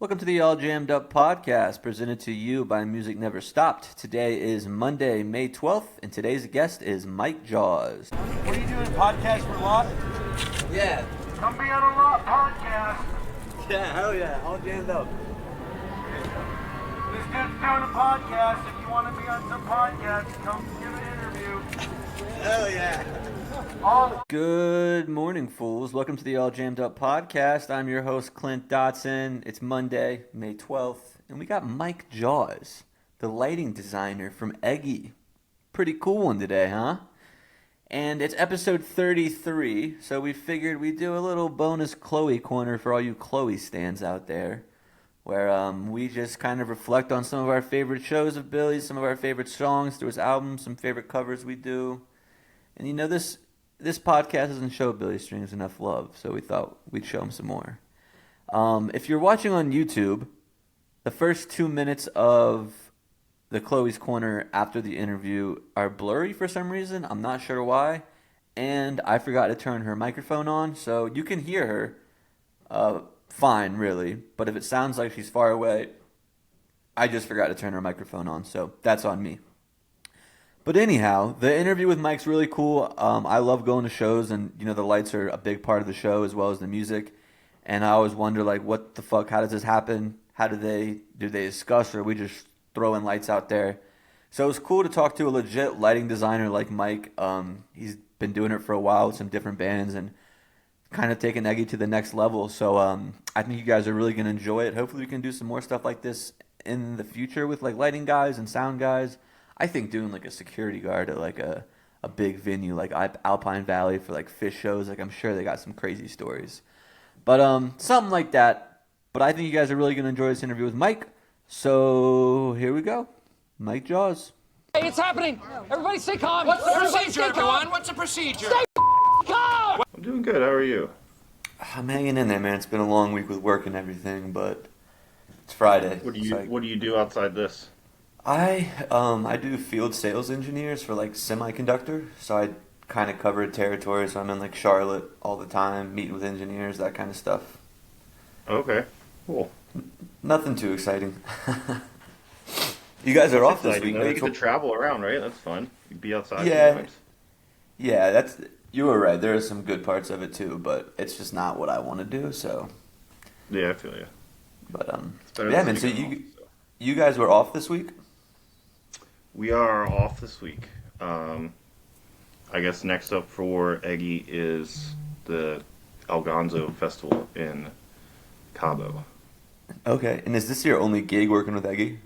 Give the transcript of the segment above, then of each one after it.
Welcome to the All Jammed Up podcast presented to you by Music Never Stopped. Today is Monday, May 12th, and today's guest is Mike Jaws. What are you doing, podcast for Lot? Yeah. Come be on a Lot podcast. Yeah, hell yeah. All Jammed Up. This dude's doing a podcast. If you want to be on some podcast, come give an interview. Hell yeah. Good morning, fools. Welcome to the All Jammed Up podcast. I'm your host, Clint Dotson. It's Monday, May 12th, and we got Mike Jaws, the lighting designer from Eggy. Pretty cool one today, huh? And it's episode 33, so we figured we'd do a little bonus Chloe corner for all you Chloe stans out there, where we just kind of reflect on some of our favorite shows of Billy's, some of our favorite songs through his album, some favorite covers we do. And you know, this podcast doesn't show Billy Strings enough love, so we thought we'd show him some more. If you're watching on YouTube, the first 2 minutes of the Chloe's Corner after the interview are blurry for some reason. I'm not sure why. And I forgot to turn her microphone on, so you can hear her fine, really. But if it sounds like she's far away, I just forgot to turn her microphone on, so that's on me. But anyhow, the interview with Mike's really cool. I love going to shows, and you know the lights are a big part of the show as well as the music. And I always wonder, like, what the fuck? How does this happen? How do they discuss, or we just throw in lights out there? So it was cool to talk to a legit lighting designer like Mike. He's been doing it for a while with some different bands and kind of taking Eggy to the next level. So I think you guys are really gonna enjoy it. Hopefully, we can do some more stuff like this in the future with like lighting guys and sound guys. I think doing like a security guard at like a big venue like Alpine Valley for like Fish shows, like I'm sure they got some crazy stories. But something like that. But I think you guys are really going to enjoy this interview with Mike. So here we go. Mike Jaws. Hey, it's happening. Everybody stay calm. What's the Everybody procedure, stay calm. everyone? What's the procedure? Stay calm. I'm doing good. How are you? I'm hanging in there, man. It's been a long week with work and everything, but it's Friday. What do you do outside this? I do field sales engineers for like semiconductor, so I kind of cover a territory. So I'm in like Charlotte all the time, meeting with engineers, that kind of stuff. Okay, cool. Nothing too exciting. You guys are off this week. You get to travel around, right? That's fun. You'd be outside Yeah. sometimes. Yeah, you were right. There are some good parts of it too, but it's just not what I want to do. So, Yeah, I feel you. but It's better yeah, than man. So sitting home, so. you guys were off this week? We are off this week. I guess next up for Eggy is the Algonzo Festival in Cabo. Okay, and is this your only gig working with Eggy?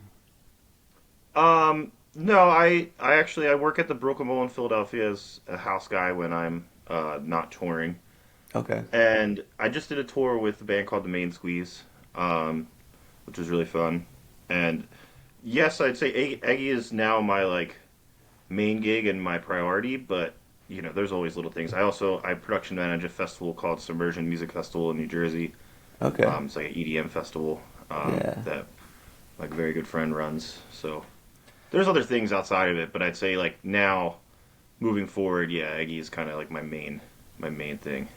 No, I work at the Brooklyn Bowl in Philadelphia as a house guy when I'm not touring. Okay. And I just did a tour with a band called the Main Squeeze, which was really fun. And yes, I'd say Eggy is now my like main gig and my priority, but you know, there's always little things. I production manage a festival called Submersion Music Festival in New Jersey. Okay. It's like an EDM festival that like a very good friend runs. So there's other things outside of it, but I'd say like now moving forward, yeah, Eggy is kind of like my main thing.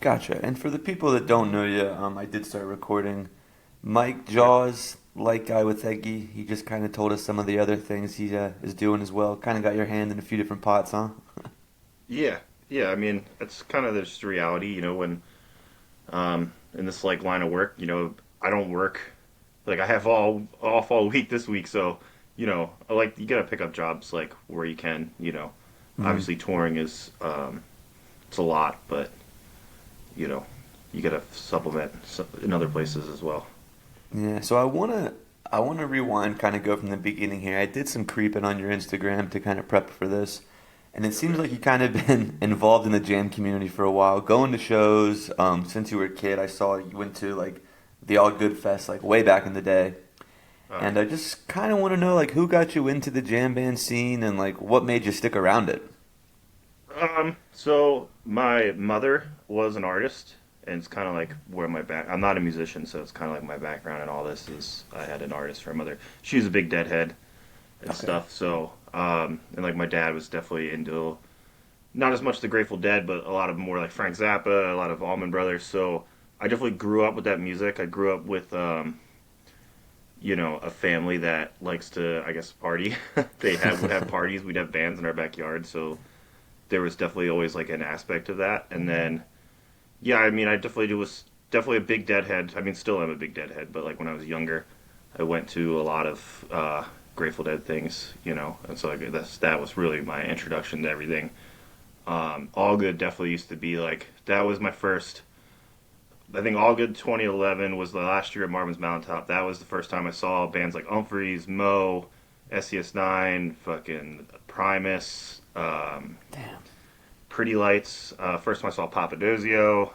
Gotcha. And for the people that don't know you, I did start recording. Mike Jaws, light guy with Eggy. He just kind of told us some of the other things he is doing as well. Kind of got your hand in a few different pots, huh? Yeah. I mean, it's kind of just reality, you know, when in this like line of work, you know, I don't work like I have off all week this week, so you know, like you gotta pick up jobs like where you can, you know. Mm-hmm. Obviously, touring is it's a lot, but you know, you gotta supplement in other places as well. Yeah. So I wanna rewind, kind of go from the beginning here. I did some creeping on your Instagram to kind of prep for this. And it seems like you kind of been involved in the jam community for a while, going to shows since you were a kid. I saw you went to like the All Good Fest like way back in the day. And I just kind of want to know like who got you into the jam band scene and like what made you stick around it. So my mother was an artist, and it's kind of like where I'm not a musician, so it's kind of like my background and all this is I had an artist for a mother. She was a big Deadhead and stuff, so and like my dad was definitely into not as much the Grateful Dead, but a lot of more like Frank Zappa, a lot of Allman Brothers. So I definitely grew up with that music. I grew up with a family that likes to, I guess, party. Would have parties. We'd have bands in our backyard. So there was definitely always like an aspect of that. And then, yeah, I mean, I definitely was definitely a big Deadhead. I mean, still am a big Deadhead. But like when I was younger, I went to a lot of Grateful Dead things, and so like that was really my introduction to everything. All Good definitely used to be like that was my first. I think All Good 2011 was the last year at Marvin's Mountaintop. That was the first time I saw bands like Umphreys, Moe, SES9, fucking Primus, Damn. Pretty Lights. First time I saw Papadozio.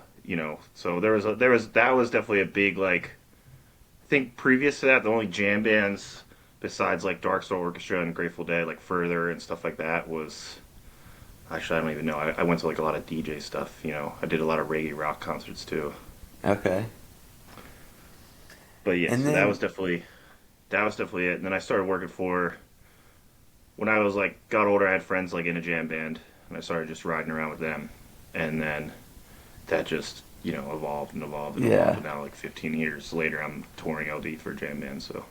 So that was definitely a big like. I think previous to that, the only jam bands besides like Dark Star Orchestra and Grateful Dead, like Further and stuff like that was. Actually, I don't even know. I went to like a lot of DJ stuff. I did a lot of reggae rock concerts too. Okay. But yeah, And so then- that was definitely it. And then I started working when I was like got older. I had friends like in a jam band, and I started just riding around with them. And then that just evolved and evolved and Yeah. evolved. And now like 15 years later, I'm touring LD for a jam band. So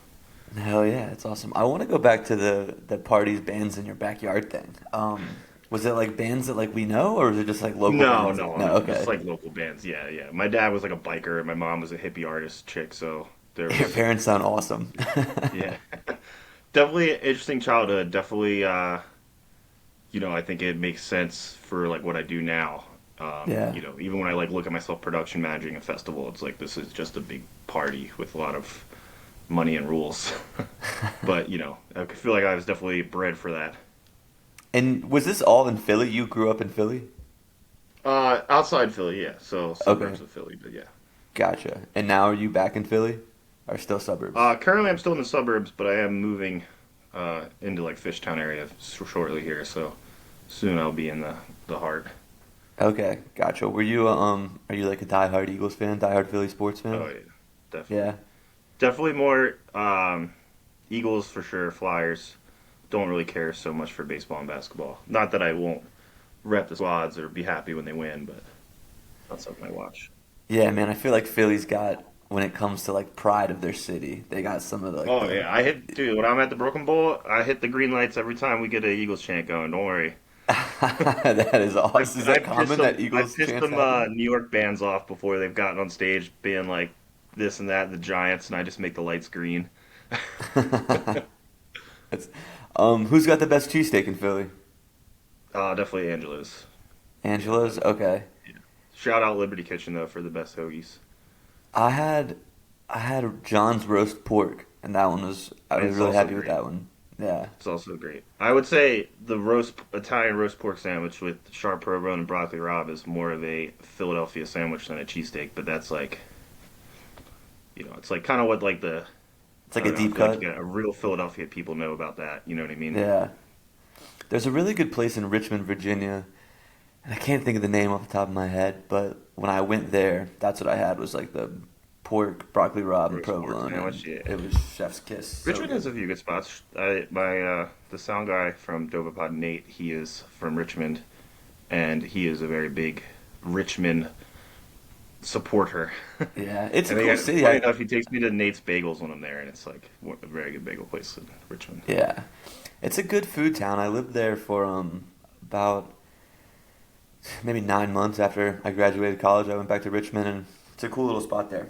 Hell yeah, it's awesome. I want to go back to the parties, bands in your backyard thing. Was it like bands that like we know, or was it just like local bands? no, Okay. just like local bands. Yeah. My dad was like a biker, and my mom was a hippie artist chick. So there Your was parents sound awesome. yeah. Definitely an interesting childhood. Definitely, I think it makes sense for like what I do now. Yeah. Even when I like look at myself production managing a festival, it's like this is just a big party with a lot of money and rules. But I feel like I was definitely bred for that. And was this all in Philly? You grew up in Philly? Outside Philly, yeah. So suburbs Okay. of Philly, but yeah. Gotcha. And now are you back in Philly? Or still suburbs? Currently, I'm still in the suburbs, but I am moving into like Fishtown area shortly here. So soon I'll be in the heart. Okay, gotcha. Were you are you like a diehard Eagles fan, diehard Philly sports fan? Oh yeah, definitely. Yeah. Definitely more Eagles for sure. Flyers. Don't really care so much for baseball and basketball. Not that I won't rep the squads or be happy when they win, but not something I watch. Yeah, man, I feel like Philly's got when it comes to like pride of their city, they got some of the like Oh the- yeah, dude, when I'm at the Broken Bowl, I hit the green lights every time we get an Eagles chant going. Don't worry. That is awesome. Is that common that Eagles I pissed chants some happen? New York bands off before they've gotten on stage being like this and that, the Giants, and I just make the lights green. That's, who's got the best cheesesteak in Philly? Definitely Angelo's. Angelo's? Okay. Shout out Liberty Kitchen though for the best hoagies. I had John's roast pork, and that one was I was It's really also happy with great. that one. Yeah. It's also great. I would say the Italian roast pork sandwich with sharp provolone and broccoli rabe is more of a Philadelphia sandwich than a cheesesteak, but that's like, it's like kind of what like the It's like I a don't know, I deep feel like cut. a real Philadelphia people know about that. You know what I mean? Yeah. There's a really good place in Richmond, Virginia, and I can't think of the name off the top of my head, but when I went there, that's what I had was like the pork, broccoli rabe, and Roast pork provolone. sandwich, And yeah. It was chef's kiss. So Richmond good. has a few good spots. The sound guy from Dopapod, Nate, he is from Richmond, and he is a very big Richmond supporter. Yeah, it's a And cool they city. funny enough, he takes me to Nate's Bagels when I'm there, and it's like a very good bagel place in Richmond. Yeah, it's a good food town. I lived there for about maybe 9 months after I graduated college. I went back to Richmond, and it's a cool little spot there.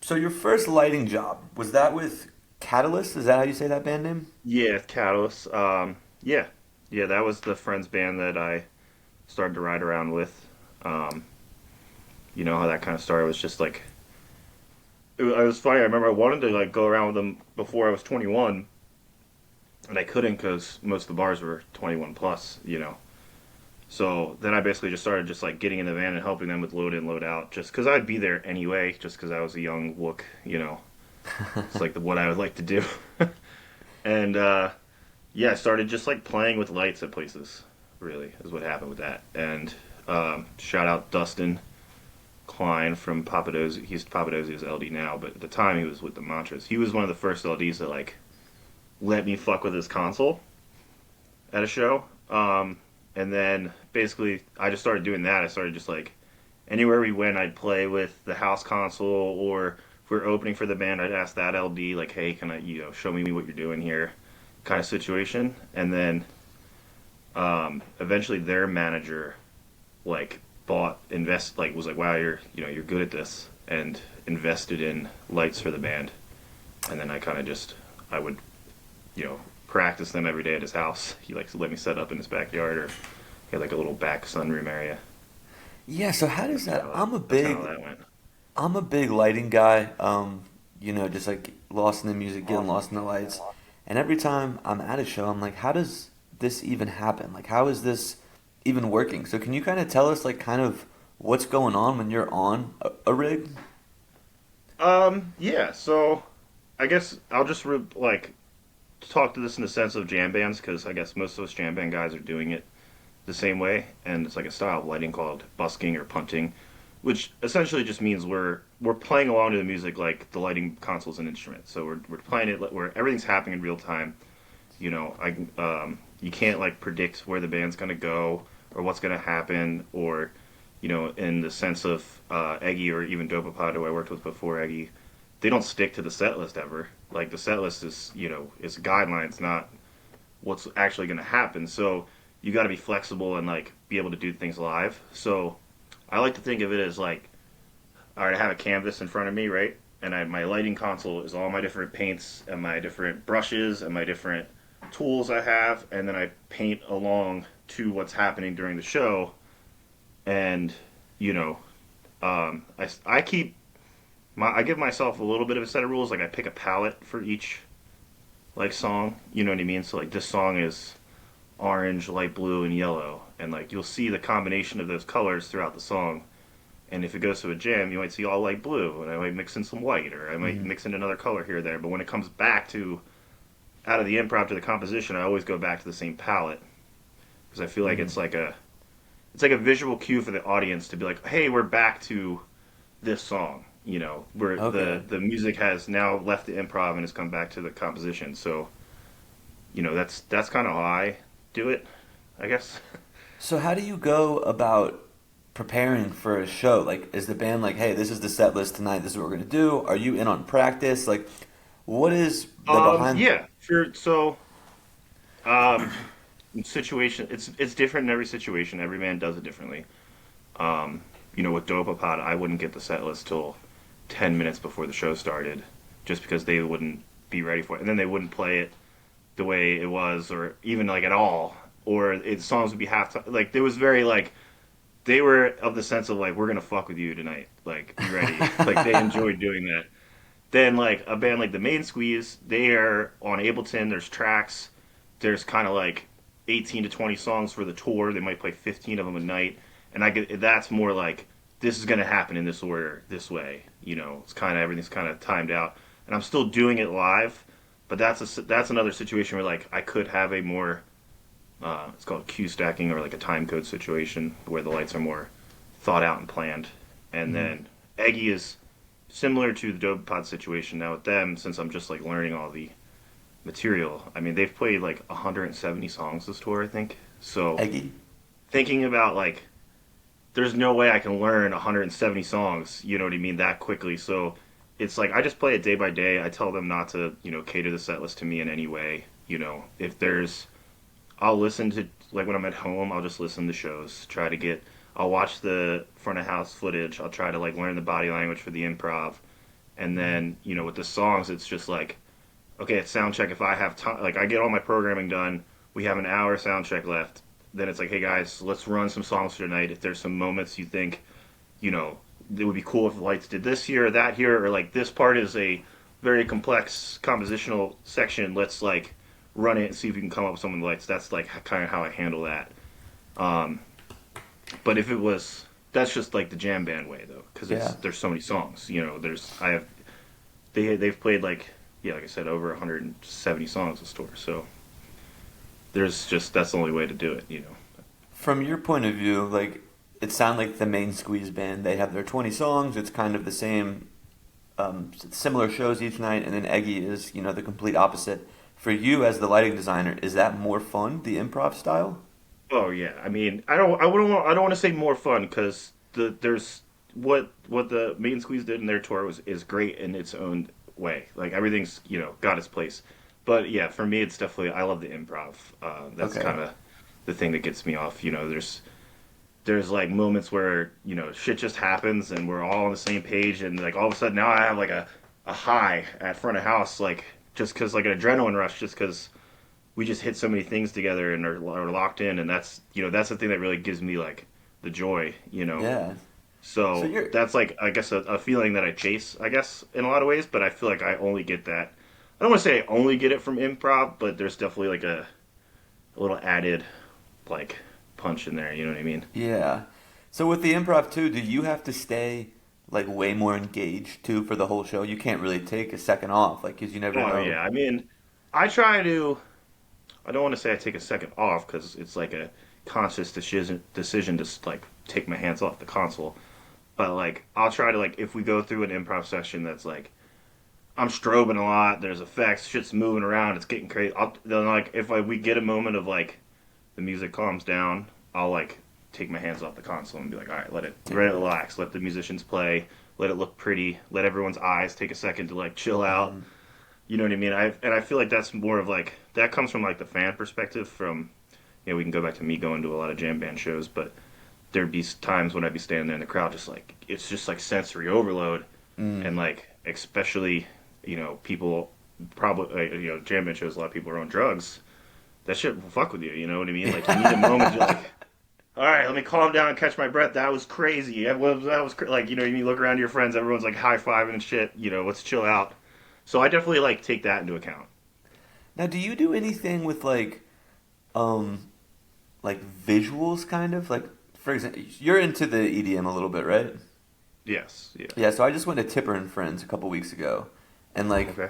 So your first lighting job was that with Catullus? Is that how you say that band name? Yeah, Catullus. Yeah, that was the friends band that I started to ride around with. You know how that kind of started. It was just like it was funny. I remember I wanted to like go around with them before I was 21, and I couldn't because most of the bars were 21 plus. So then I basically just started just like getting in the van and helping them with load in, load out, just because I'd be there anyway, just because I was a young wook. It's like what I would like to do. And yeah, I started just like playing with lights at places. Really, is what happened with that. And shout out Dustin Klein from Papadozzi. He's Papadozzi's LD now, but at the time he was with the Mantras. He was one of the first LDs that like let me fuck with his console at a show. And then basically I just started doing that. I started just like anywhere we went, I'd play with the house console or if we're opening for the band, I'd ask that LD like, hey, can I, show me what you're doing here, kind of situation. And then eventually their manager like was like, wow, you're good at this, and invested in lights for the band. And then I would practice them every day at his house. He likes to let me set up in his backyard, or he had like a little back sunroom area. Yeah, so how does that? That's how that went. I'm a big lighting guy. Just like lost in the music, getting lost in the lights. And every time I'm at a show, I'm like, how does this even happen? Like, how is this even working? So can you kind of tell us like kind of what's going on when you're on a rig? Yeah. So I guess I'll just talk to this in the sense of jam bands, because I guess most of those jam band guys are doing it the same way, and it's like a style of lighting called busking or punting, which essentially just means we're playing along to the music like the lighting console is an instrument. So we're playing it where everything's happening in real time. You can't like predict where the band's gonna go or what's gonna happen, or in the sense of Eggy or even Dopapod, who I worked with before Eggy, they don't stick to the set list ever. Like the set list is it's guidelines, not what's actually gonna happen. So you got to be flexible and like be able to do things live. So I like to think of it as like, all right, I have a canvas in front of me, right? And my lighting console is all my different paints and my different brushes and my different tools I have, and then I paint along to what's happening during the show. And I give myself a little bit of a set of rules. Like I pick a palette for each like song. You know what I mean? So like this song is orange, light blue, and yellow, and like you'll see the combination of those colors throughout the song. And if it goes to a jam, you might see all light blue, and I might mix in some white, or I might mix in another color here or there. But when it comes back to out of the improv to the composition, I always go back to the same palette, because I feel like it's like a visual cue for the audience to be like, hey, we're back to this song. Where the music has now left the improv and has come back to the composition. So that's kind of how I do it, I guess. So how do you go about preparing for a show? Like, is the band like, hey, this is the set list tonight, this is what we're going to do? Are you in on practice? Like, what is the behind... Yeah, sure. So, situation, it's different in every situation. Every band does it differently. With Dopapod, I wouldn't get the set list till 10 minutes before the show started, just because they wouldn't be ready for it. And then they wouldn't play it the way it was, or even like at all, or songs would be half time. Like there was very like they were of the sense of like, we're gonna fuck with you tonight, like be ready. Like they enjoyed doing that. Then like a band like the Main Squeeze, they are on Ableton. There's tracks. There's kind of like 18 to 20 songs for the tour. They might play 15 of them a night, and that's more like, this is gonna happen in this order, this way. It's kind of everything's kind of timed out, and I'm still doing it live. But that's another situation where like I could have a more it's called cue stacking, or like a time code situation where the lights are more thought out and planned. And then Eggy is similar to the Dopapod situation. Now with them, since I'm just like learning all the material, I mean they've played like 170 songs this tour, I think. So Eggy? Thinking about like, there's no way I can learn 170 songs, you know what I mean, that quickly. So it's like I just play it day by day. I tell them not to, cater the set list to me in any way. I'll listen to, like when I'm at home, I'll just listen to shows. I'll watch the front of house footage. I'll try to like learn the body language for the improv. And then, with the songs, it's just like, okay, it's sound check. If I have time, like I get all my programming done, we have an hour sound check left. Then it's like, hey guys, let's run some songs for tonight. If there's some moments you think, it would be cool if the lights did this here or that here, or like this part is a very complex compositional section, let's like run it and see if we can come up with some of the lights. That's like kind of how I handle that. But if it was, that's just like the jam band way though, because there's so many songs. They've played like I said, over 170 songs this tour. So that's the only way to do it. From your point of view, like, it sounds like the Main Squeeze band, they have their 20 songs. It's kind of the same, similar shows each night, and then Eggy is, the complete opposite. For you as the lighting designer, is that more fun, the improv style? Oh yeah, I mean, I don't want to say more fun, because there's what the Main Squeeze did in their tour is great in its own way. Like everything's got its place. But yeah, for me, it's definitely I love the improv. That's Okay. kind of the thing that gets me off. There's like moments where shit just happens and we're all on the same page, and like all of a sudden now I have like a high at front of house, like just because like an adrenaline rush, just because we just hit so many things together and are locked in, and that's the thing that really gives me like the joy. Yeah. So So you're that's like I guess a feeling that I chase, I guess, in a lot of ways, but I feel like I only get that. I don't want to say I only get it from improv, but there's definitely like a little added like punch in there. You know what I mean? Yeah. So with the improv too, do you have to stay like way more engaged too for the whole show? You can't really take a second off, like, 'cause you never Oh know. yeah. I mean, I try to. I don't want to say I take a second off because it's like a conscious decision to like take my hands off the console. But like I'll try to like if we go through an improv session that's like I'm strobing a lot, there's effects, shit's moving around, it's getting crazy. Then like if we get a moment of like the music calms down, I'll like take my hands off the console and be like, all right, let it relax, let the musicians play, let it look pretty, let everyone's eyes take a second to like chill out. You know what I mean? I feel like that's more of like that comes from like the fan perspective. From we can go back to me going to a lot of jam band shows, but there'd be times when I'd be standing there in the crowd, just like it's just like sensory overload, and like especially people probably jam band shows. A lot of people are on drugs. That shit will fuck with you. You know what I mean? Like you need a moment. You're like, all right, let me calm down and catch my breath. That was crazy. That was like you look around to your friends, everyone's like high fiving and shit. Let's chill out. So I definitely like take that into account. Now, do you do anything with um, like visuals, kind of? Like, for example, you're into the EDM a little bit, right? Yes. Yeah. Yeah. So I just went to Tipper and Friends a couple weeks ago, and like Okay.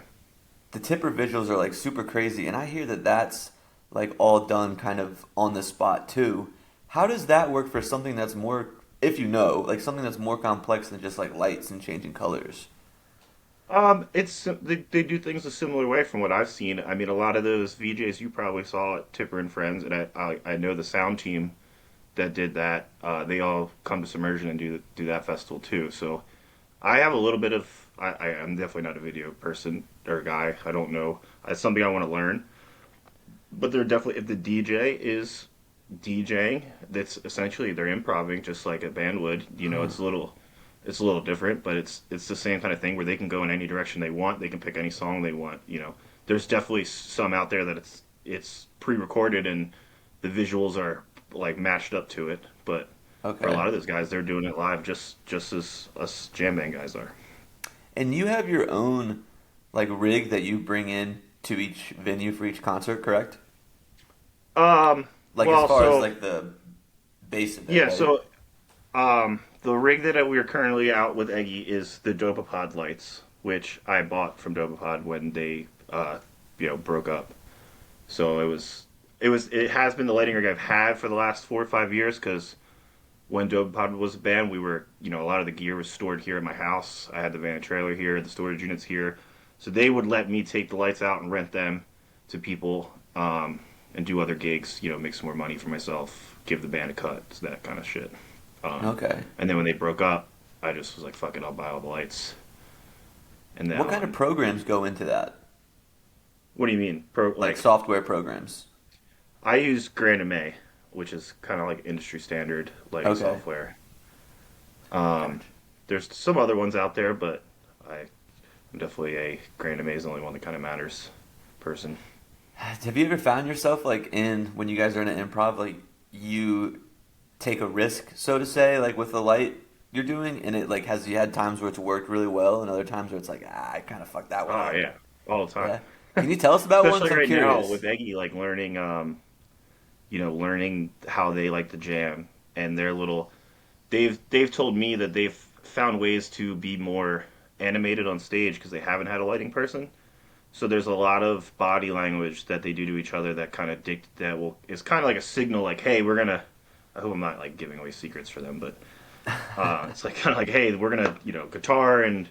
the Tipper visuals are like super crazy, and I hear that that's like all done kind of on the spot too. How does that work for something that's more, if you know, like something that's more complex than just like lights and changing colors? They do things a similar way from what I've seen. I mean, a lot of those VJs you probably saw at Tipper and Friends, and I know the sound team that did that. They all come to Submersion and do that festival too. So I have a little bit of. I'm definitely not a video person or guy. I don't know. It's something I want to learn. But they're definitely if the DJ is DJing, that's essentially they're improvising just like a band would. It's a little different, but it's the same kind of thing where they can go in any direction they want. They can pick any song they want. There's definitely some out there that it's pre-recorded and the visuals are like matched up to it. But for a Okay. lot of those guys, they're doing it live just as us jam band guys are. And you have your own like rig that you bring in to each venue for each concert, correct? Like Well, as far as so like the base of it, yeah, right? so the rig that we are currently out with Eggy is the Dopapod lights, which I bought from Dopapod when they broke up. So it has been the lighting rig I've had for the last 4 or 5 years because when Dopapod was a band, we were a lot of the gear was stored here at my house. I had the van and trailer here, the storage units here, so they would let me take the lights out and rent them to people and do other gigs. Make some more money for myself, give the band a cut, that kind of shit. Okay. And then when they broke up, I just was like, "Fuck it, I'll buy all the lights." And then, What kind of programs go into that? what do you mean? Like software programs? I use Grand MA, which is kind of like industry standard lighting Okay. software. There's some other ones out there, but I'm definitely a Grand MA is the only one that kind of matters person. Have you ever found yourself like when you guys are in an improv, like you take a risk, so to say, like with the light you're doing, and it like has you had times where it's worked really well, and other times where it's like I kind of fucked that one Oh up. yeah, all the time. Yeah. Can you tell us about one? Especially 'Cause I'm right curious. now with Eggy, like learning how they like to jam and their little. They've told me that they've found ways to be more animated on stage because they haven't had a lighting person. So there's a lot of body language that they do to each other that kind of is kind of like a signal, like, hey, we're gonna. I hope I'm not like giving away secrets for them, but it's like kind of like, hey, we're gonna, guitar and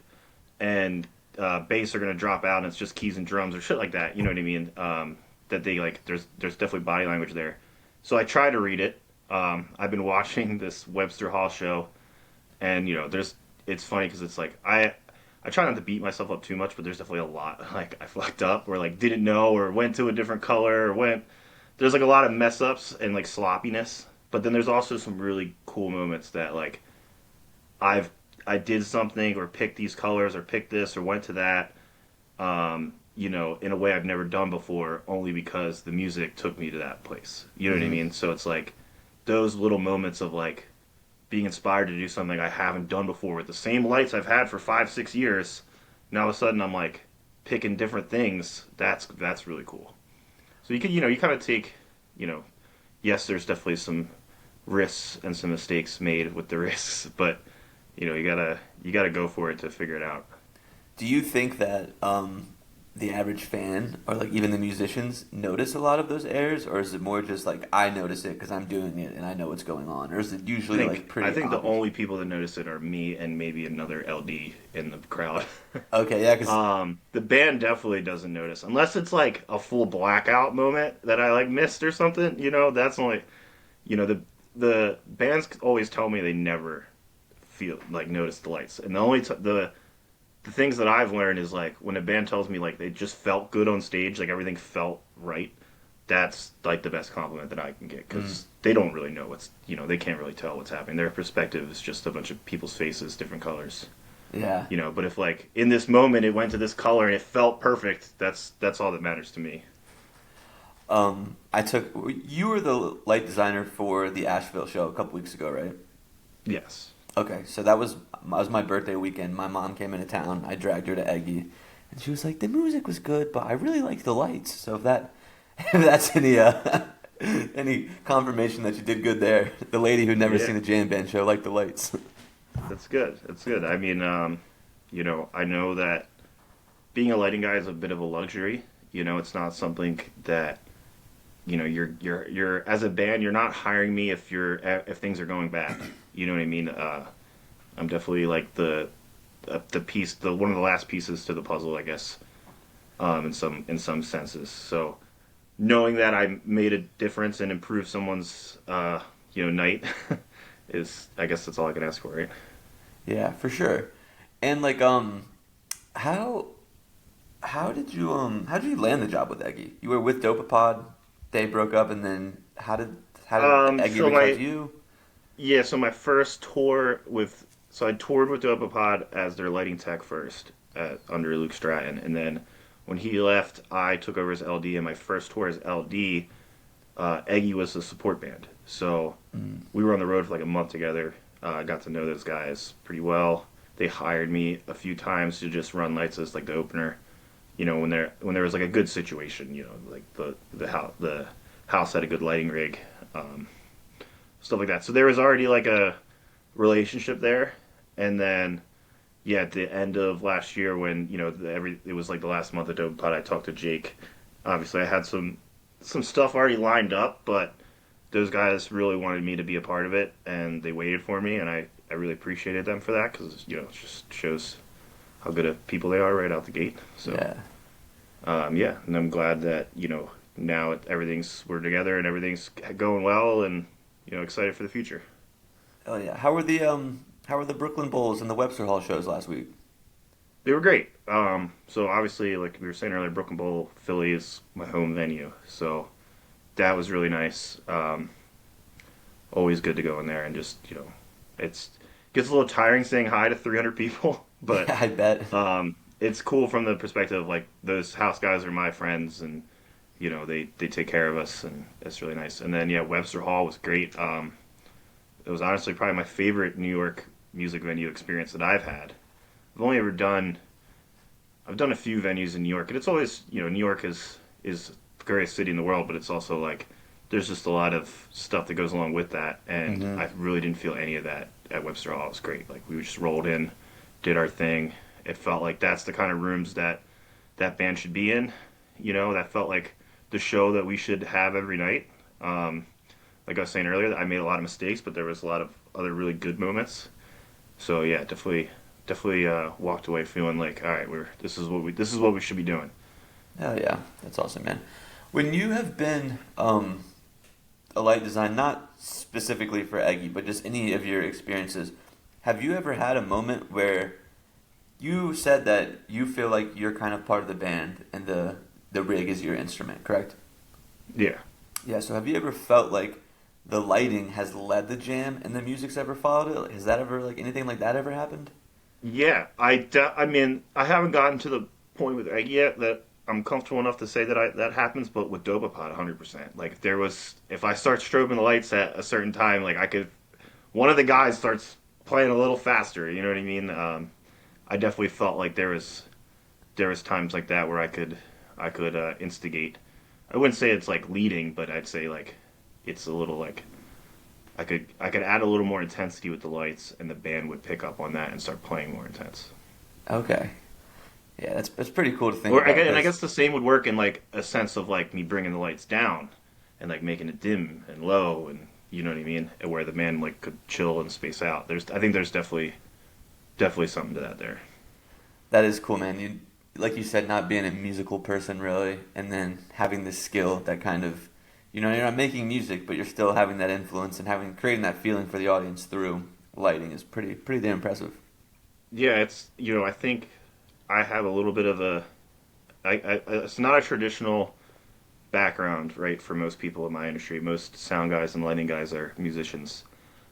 bass are gonna drop out, and it's just keys and drums or shit like that. You know what I mean? That they like. There's definitely body language there. So I try to read it. I've been watching this Webster Hall show, And it's funny because it's like I try not to beat myself up too much, but there's definitely a lot like I fucked up or like didn't know or went to a different color or went. There's like a lot of mess ups and like sloppiness, but then there's also some really cool moments that like I did something or picked these colors or picked this or went to that, in a way I've never done before, only because the music took me to that place. You know what I mean? So it's like those little moments of like being inspired to do something I haven't done before with the same lights I've had for 5-6 years. Now all of a sudden I'm like picking different things. That's really cool. So you kind of take, yes, there's definitely some risks and some mistakes made with the risks, but you gotta go for it to figure it out. Do you think that the average fan or like even the musicians notice a lot of those errors, or is it more just like I notice it because I'm doing it and I know what's going on, or is it usually like pretty? I think obvious? the only people that notice it are me and maybe another LD in the crowd. Okay, yeah, because The band definitely doesn't notice unless it's like a full blackout moment that I like missed or something. That's only the bands always tell me they never feel like notice the lights, and the only the things that I've learned is like when a band tells me like they just felt good on stage, like everything felt right. That's like the best compliment that I can get because they don't really know they can't really tell what's happening. Their perspective is just a bunch of people's faces, different colors. yeah, But if like in this moment it went to this color and it felt perfect, that's all that matters to me. you were the light designer for the Asheville show a couple weeks ago, right? Yes. Okay, so that was my birthday weekend. My mom came into town. I dragged her to Eggy, and she was like, "The music was good, but I really liked the lights." So if that's any confirmation that you did good there, the lady who'd never seen a jam band show liked the lights. That's good. That's good. I mean, I know that being a lighting guy is a bit of a luxury. It's not something that you're as a band, you're not hiring me if things are going bad. You know what I mean? I'm definitely like the piece, one of the last pieces to the puzzle, I guess, in some senses. So knowing that I made a difference and improved someone's night is, I guess that's all I can ask for, right? Yeah, for sure. And like, how did you land the job with Eggy? You were with Dopapod, they broke up, and then how did Eggy reach out to you? Yeah, so my first tour I toured with Dopapod as their lighting tech first under Luke Stratton, and then when he left, I took over as LD, and my first tour as LD, Eggy was the support band. So we were on the road for like a month together. I got to know those guys pretty well. They hired me a few times to just run lights as like the opener. When there was like a good situation, like the house had a good lighting rig. Stuff like that. So there was already like a relationship there, and then at the end of last year when it was like the last month of Dopapod, I talked to Jake. Obviously, I had some stuff already lined up, but those guys really wanted me to be a part of it, and they waited for me, and I really appreciated them for that because it just shows how good of people they are right out the gate. So and I'm glad that now we're together and everything's going well, and excited for the future. Oh yeah, how were the Brooklyn Bulls and the Webster Hall shows last week? They were great. So obviously, like we were saying earlier, Brooklyn Bowl, Philly is my home venue, so that was really nice. Always good to go in there and just it gets a little tiring saying hi to 300 people, but I bet. It's cool from the perspective of like those house guys are my friends, and they take care of us, and it's really nice. And then Webster Hall was great. It was honestly probably my favorite New York music venue experience that I've had. I've done a few venues in New York, and it's always New York is the greatest city in the world, but it's also like there's just a lot of stuff that goes along with that, and I really didn't feel any of that at Webster Hall. It was great. Like we just rolled in, did our thing. It felt like that's the kind of rooms that band should be in. That felt like the show that we should have every night. Like I was saying earlier, I made a lot of mistakes, but there was a lot of other really good moments. So yeah, definitely walked away feeling like, all right, this is what we should be doing. Hell yeah, that's awesome, man. When you have been a light design, not specifically for Eggy, but just any of your experiences, have you ever had a moment where you said that you feel like you're kind of part of the band and the rig is your instrument, correct? Yeah. Yeah, so have you ever felt like the lighting has led the jam and the music's ever followed it? Like, has that ever, like, anything like that ever happened? Yeah, I mean, I haven't gotten to the point with Eggy yet that I'm comfortable enough to say that that happens, but with Dopapod, 100%. Like, if I start strobing the lights at a certain time, like, one of the guys starts playing a little faster, you know what I mean? I definitely felt like there was times like that where I could instigate. I wouldn't say it's like leading, but I'd say like it's a little like I could add a little more intensity with the lights, and the band would pick up on that and start playing more intense. Okay. Yeah, that's pretty cool to think Or about. and I guess the same would work in like a sense of like me bringing the lights down and like making it dim and low, and you know what I mean, and where the band like could chill and space out. I think there's definitely something to that there. That is cool, man. You, like you said, not being a musical person really, and then having this skill that kind of, you're not making music, but you're still having that influence and creating that feeling for the audience through lighting is pretty damn impressive. Yeah, it's I think I have a little bit of it's not a traditional background, right, for most people in my industry. Most sound guys and lighting guys are musicians.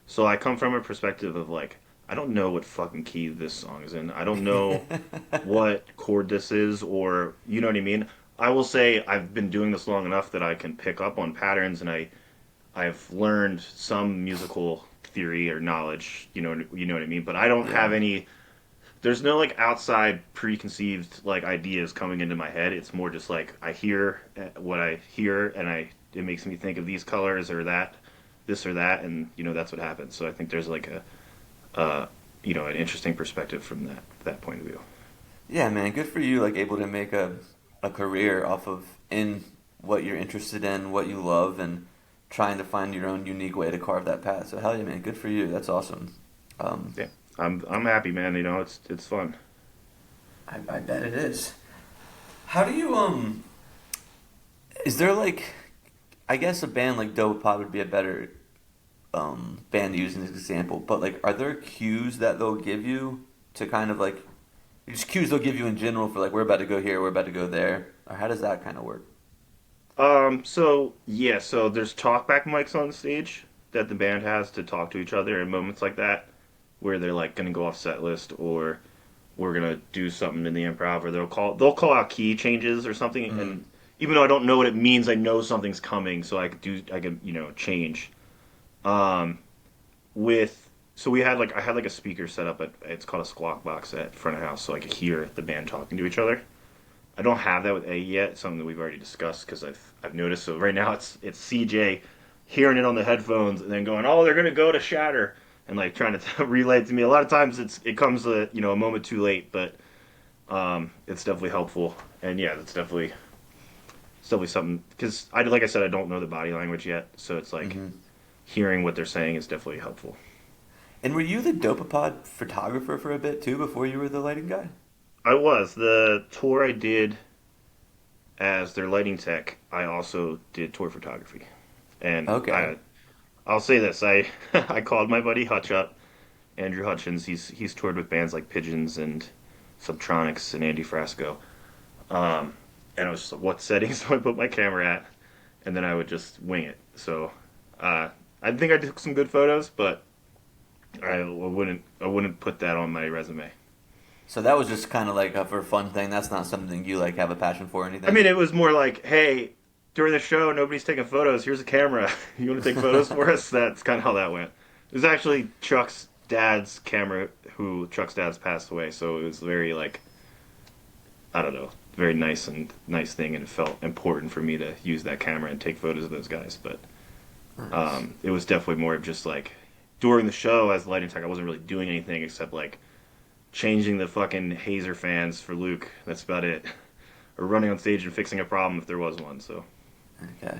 So I come from a perspective of like, I don't know what fucking key this song is in. I don't know what chord this is, or you know what I mean? I will say I've been doing this long enough that I can pick up on patterns, and I've learned some musical theory or knowledge, you know what I mean? But I don't have any. There's no like outside preconceived like ideas coming into my head. It's more just like I hear what I hear, and it makes me think of these colors or that, this or that, and that's what happens. So I think there's like an interesting perspective from that point of view. Yeah, man, good for you. Like able to make a career off of in what you're interested in, what you love, and trying to find your own unique way to carve that path. So hell yeah, man, good for you. That's awesome. Yeah, I'm happy, man. It's fun. I bet it is. How do you Is there like, I guess a band like Dopapod would be a better band to use in this example, but like, are there cues that they'll give you to kind of like, just cues they'll give you in general for like, we're about to go here, we're about to go there, or how does that kind of work? So there's talkback mics on stage that the band has to talk to each other in moments like that, where they're like gonna go off set list, or we're gonna do something in the improv, or they'll call out key changes or something, and even though I don't know what it means, I know something's coming, so I could change. I had like a speaker set up it's called a squawk box at front of house, so I could hear the band talking to each other. I don't have that with A yet. It's something that we've already discussed because I've noticed. So right now it's CJ hearing it on the headphones and then going, oh, they're gonna go to Shatter, and like trying to relay it to me. A lot of times it comes a moment too late, but it's definitely helpful. And yeah, it's definitely something, because like I said, I don't know the body language yet, so it's like hearing what they're saying is definitely helpful. And were you the Dopapod photographer for a bit too before you were the lighting guy? I was. The tour I did as their lighting tech, I also did tour photography. And okay. I'll say this, I I called my buddy Hutch up, Andrew Hutchins. He's toured with bands like Pigeons and Subtronics and Andy Frasco. And I was just like, what settings do I put my camera at? And then I would just wing it. So I think I took some good photos, but I wouldn't put that on my resume. So that was just kind of like a for fun thing. That's not something you like have a passion for or anything. I mean, it was more like, hey, during the show, nobody's taking photos. Here's a camera. You want to take photos for us? That's kind of how that went. It was actually Chuck's dad's camera, Chuck's dad's passed away. So it was very like, I don't know, very nice thing, and it felt important for me to use that camera and take photos of those guys. But it was definitely more of just like, during the show as the lighting tech, I wasn't really doing anything except like changing the fucking hazer fans for Luke. That's about it. Or running on stage and fixing a problem if there was one. So. Okay.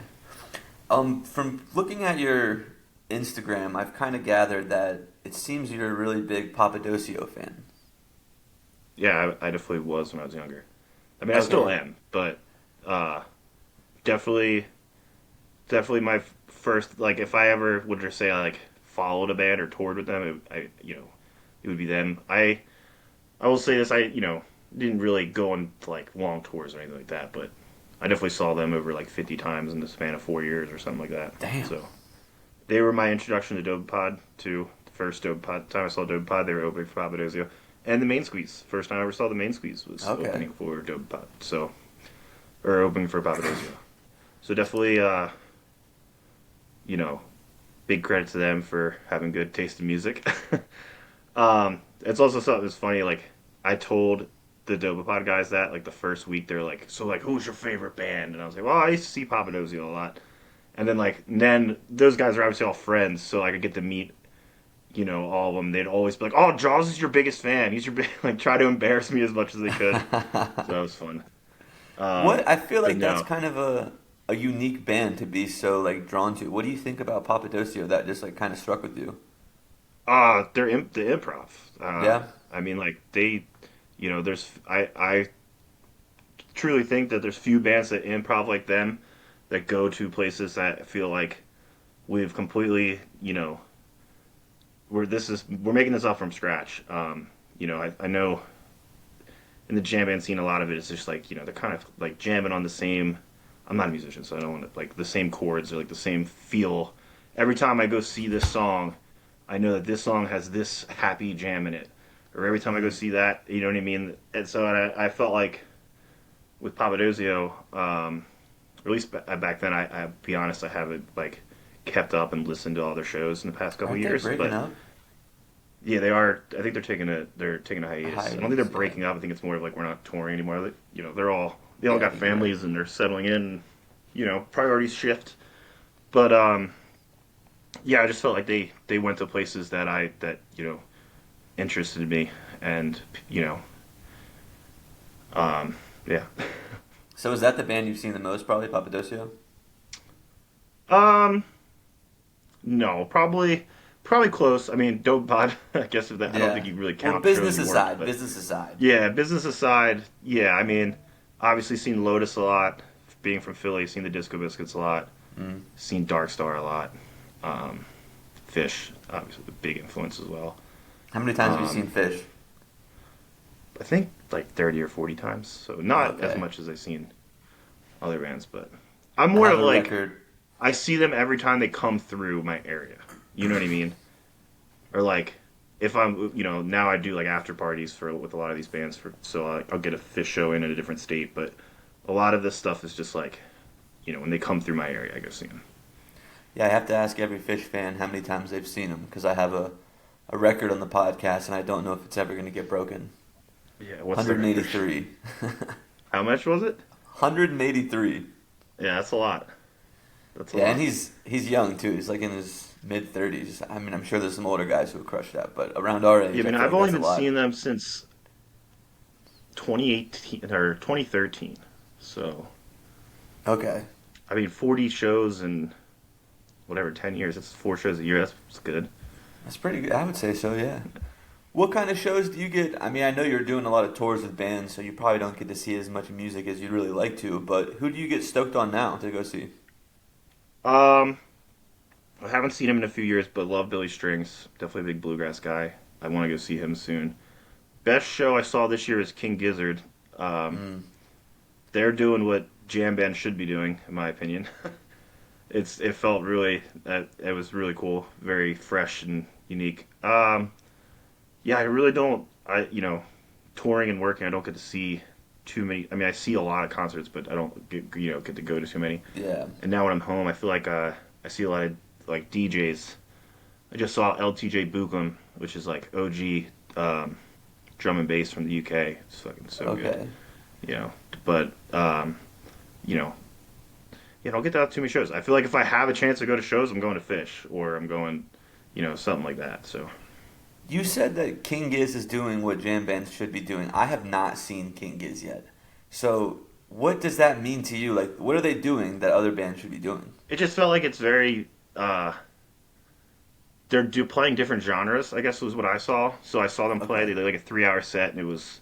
From looking at your Instagram, I've kind of gathered that it seems you're a really big Papadosio fan. Yeah, I definitely was when I was younger. I mean, I still am, but definitely my first, like, if I ever would just say I like followed a band or toured with them, it would be them. I will say this, I didn't really go on like long tours or anything like that, but I definitely saw them over like 50 times in the span of 4 years or something like that. Damn. So they were my introduction to Dopapod too. The first Dopapod time I saw Dopapod, they were opening for Papadozio. And the Main Squeeze. First time I ever saw the Main Squeeze was opening for Dopapod. So, or opening for Papadozio. So definitely, big credit to them for having good taste in music. It's also something that's funny. Like, I told the Dopapod guys that like the first week they're like, so like, who's your favorite band? And I was like, well, I used to see Papadozio a lot. And then those guys are obviously all friends, so like I get to meet all of them. They'd always be like, "Oh, Jaws is your biggest fan. He's your like try to embarrass me as much as they could." So that was fun. What I feel like that's no. kind of a unique band to be so like drawn to. What do you think about Papadozio that just like kind of struck with you? The improv. Yeah. I mean, like they, there's I truly think that there's few bands that improv like them that go to places that feel like we've completely, we're making this up from scratch. I know in the jam band scene, a lot of it is just like, they're kind of like jamming on the same. I'm not a musician, so I don't want to like the same chords or like the same feel. Every time I go see this song, I know that this song has this happy jam in it. Or every time I go see that, you know what I mean? And so I felt like with Papadozio, or at least back then, I be honest, I haven't like kept up and listened to all their shows in the past couple years. Breaking up? Yeah, they are. I think they're taking a hiatus. I don't think they're breaking yeah. up. I think it's more of like we're not touring anymore. They all got families and they're settling in. Priorities shift. But yeah, I just felt like they went to places that interested me, and yeah. So is that the band you've seen the most? Probably Papadozio. No, probably close. I mean, Dopapod. I guess I don't think you really count. Well, business shows aside, but business aside. Yeah, business aside. Yeah, I mean, obviously seen Lotus a lot. Being from Philly, seen the Disco Biscuits a lot. Seen Dark Star a lot. Fish, obviously, a big influence as well. How many times have you seen Fish? I think like 30 or 40 times. So not Okay. as much as I've seen other bands, but I'm more of like I see them every time they come through my area. You know what I mean? Or like if I'm, now I do like after parties with a lot of these bands so I'll get a Fish show in a different state, but a lot of this stuff is just like, when they come through my area, I go see them. Yeah, I have to ask every Fish fan how many times they've seen them because I have a record on the podcast and I don't know if it's ever going to get broken. Yeah, what's 183. How much was it? 183. Yeah, that's a lot. That's a lot. And he's young too. He's like in his mid 30s. I mean, I'm sure there's some older guys who would crush that, but around our age, Yeah, I mean, feel I've like only that's a been lot. seeing them since 2018 or 2013. So, Okay. I mean, 40 shows in whatever 10 years. That's 4 shows a year. That's good. That's pretty good. I would say so, yeah. What kind of shows do you get? I mean, I know you're doing a lot of tours with bands, so you probably don't get to see as much music as you'd really like to, but who do you get stoked on now to go see? I haven't seen him in a few years, but love Billy Strings. Definitely a big bluegrass guy. I want to go see him soon. Best show I saw this year is King Gizzard. They're doing what jam bands should be doing, in my opinion. It felt really, it was really cool, very fresh and unique. Yeah, I really don't. Touring and working, I don't get to see too many. I mean, I see a lot of concerts, but I don't get to go to too many. Yeah. And now when I'm home, I feel like I see a lot of like DJs. I just saw LTJ Bukum, which is like OG drum and bass from the UK. It's fucking so good. But I don't get to too many shows. I feel like if I have a chance to go to shows, I'm going to Fish or I'm going, something like that. So. You said that King Gizz is doing what jam bands should be doing. I have not seen King Gizz yet. So what does that mean to you? Like, what are they doing that other bands should be doing? It just felt like it's very... they're playing different genres, I guess was what I saw. So I saw them play. They did like a 3-hour set, and it was,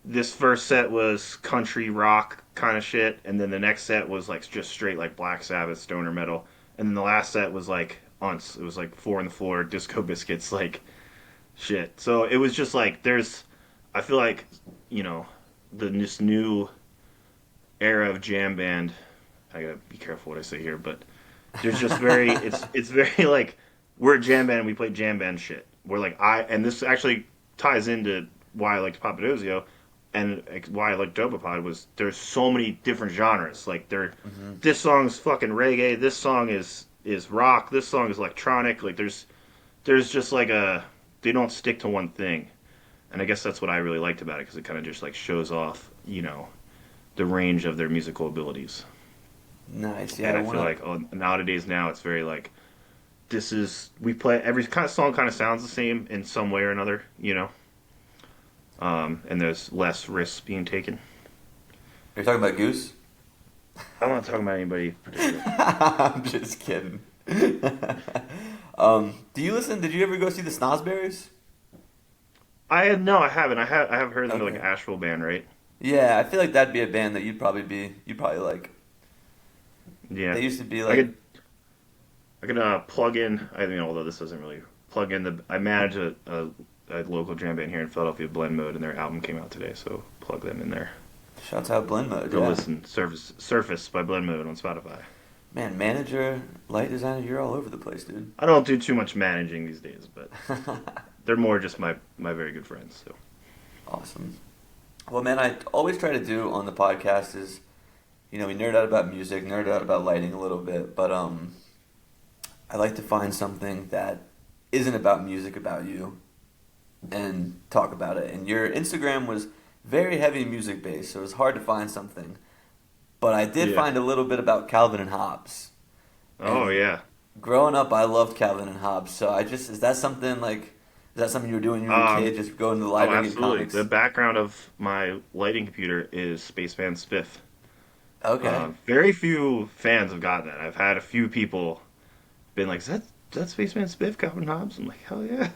this first set was country rock kind of shit, and then the next set was like just straight like Black Sabbath stoner metal, and then the last set was like it was like 4 on the Floor, Disco Biscuits, like shit. So it was just like I feel like you know this new era of jam band. I gotta be careful what I say here, but there's just very it's very like we're a jam band and we play jam band shit. We're like and this actually ties into why I liked Papadozio and why I like Dopapod was there's so many different genres. Like this song's fucking reggae, this song is rock, this song is electronic. Like there's just like they don't stick to one thing, and I guess that's what I really liked about it because it kind of just like shows off the range of their musical abilities. Nice. Yeah. And I feel like nowadays now it's very like we play every kind of song kind of sounds the same in some way or another, and there's less risks being taken. Are you talking about Goose? I'm not talking about anybody particular. I'm just kidding. Do you listen? Did you ever go see the Snosberries? I haven't. I have heard them Okay. like an Asheville band, right? Yeah, I feel like that'd be a band that you'd probably like. Yeah. They used to be like. I could plug in. I mean, although this doesn't really plug in I manage a local jam band here in Philadelphia, Blend Mode, and their album came out today, so plug them in there. Shouts out Blend Mode. Go Yeah. listen. Surface by Blend Mode on Spotify. Man, manager, light designer, you're all over the place, dude. I don't do too much managing these days, but they're more just my very good friends. So. Awesome. Well, man, I always try to do on the podcast is, we nerd out about music, nerd out about lighting a little bit, but I like to find something that isn't about music, about you, and talk about it. And your Instagram was very heavy music based, so it was hard to find something. But I did find a little bit about Calvin and Hobbes. Oh And yeah. growing up, I loved Calvin and Hobbes. So is that something you were doing when you were a kid, just going to the library and get absolutely. comics? The background of my lighting computer is Spaceman Spiff. Okay. Very few fans have gotten that. I've had a few people been like, is that Spaceman Spiff, Calvin Hobbes? I'm like, hell yeah.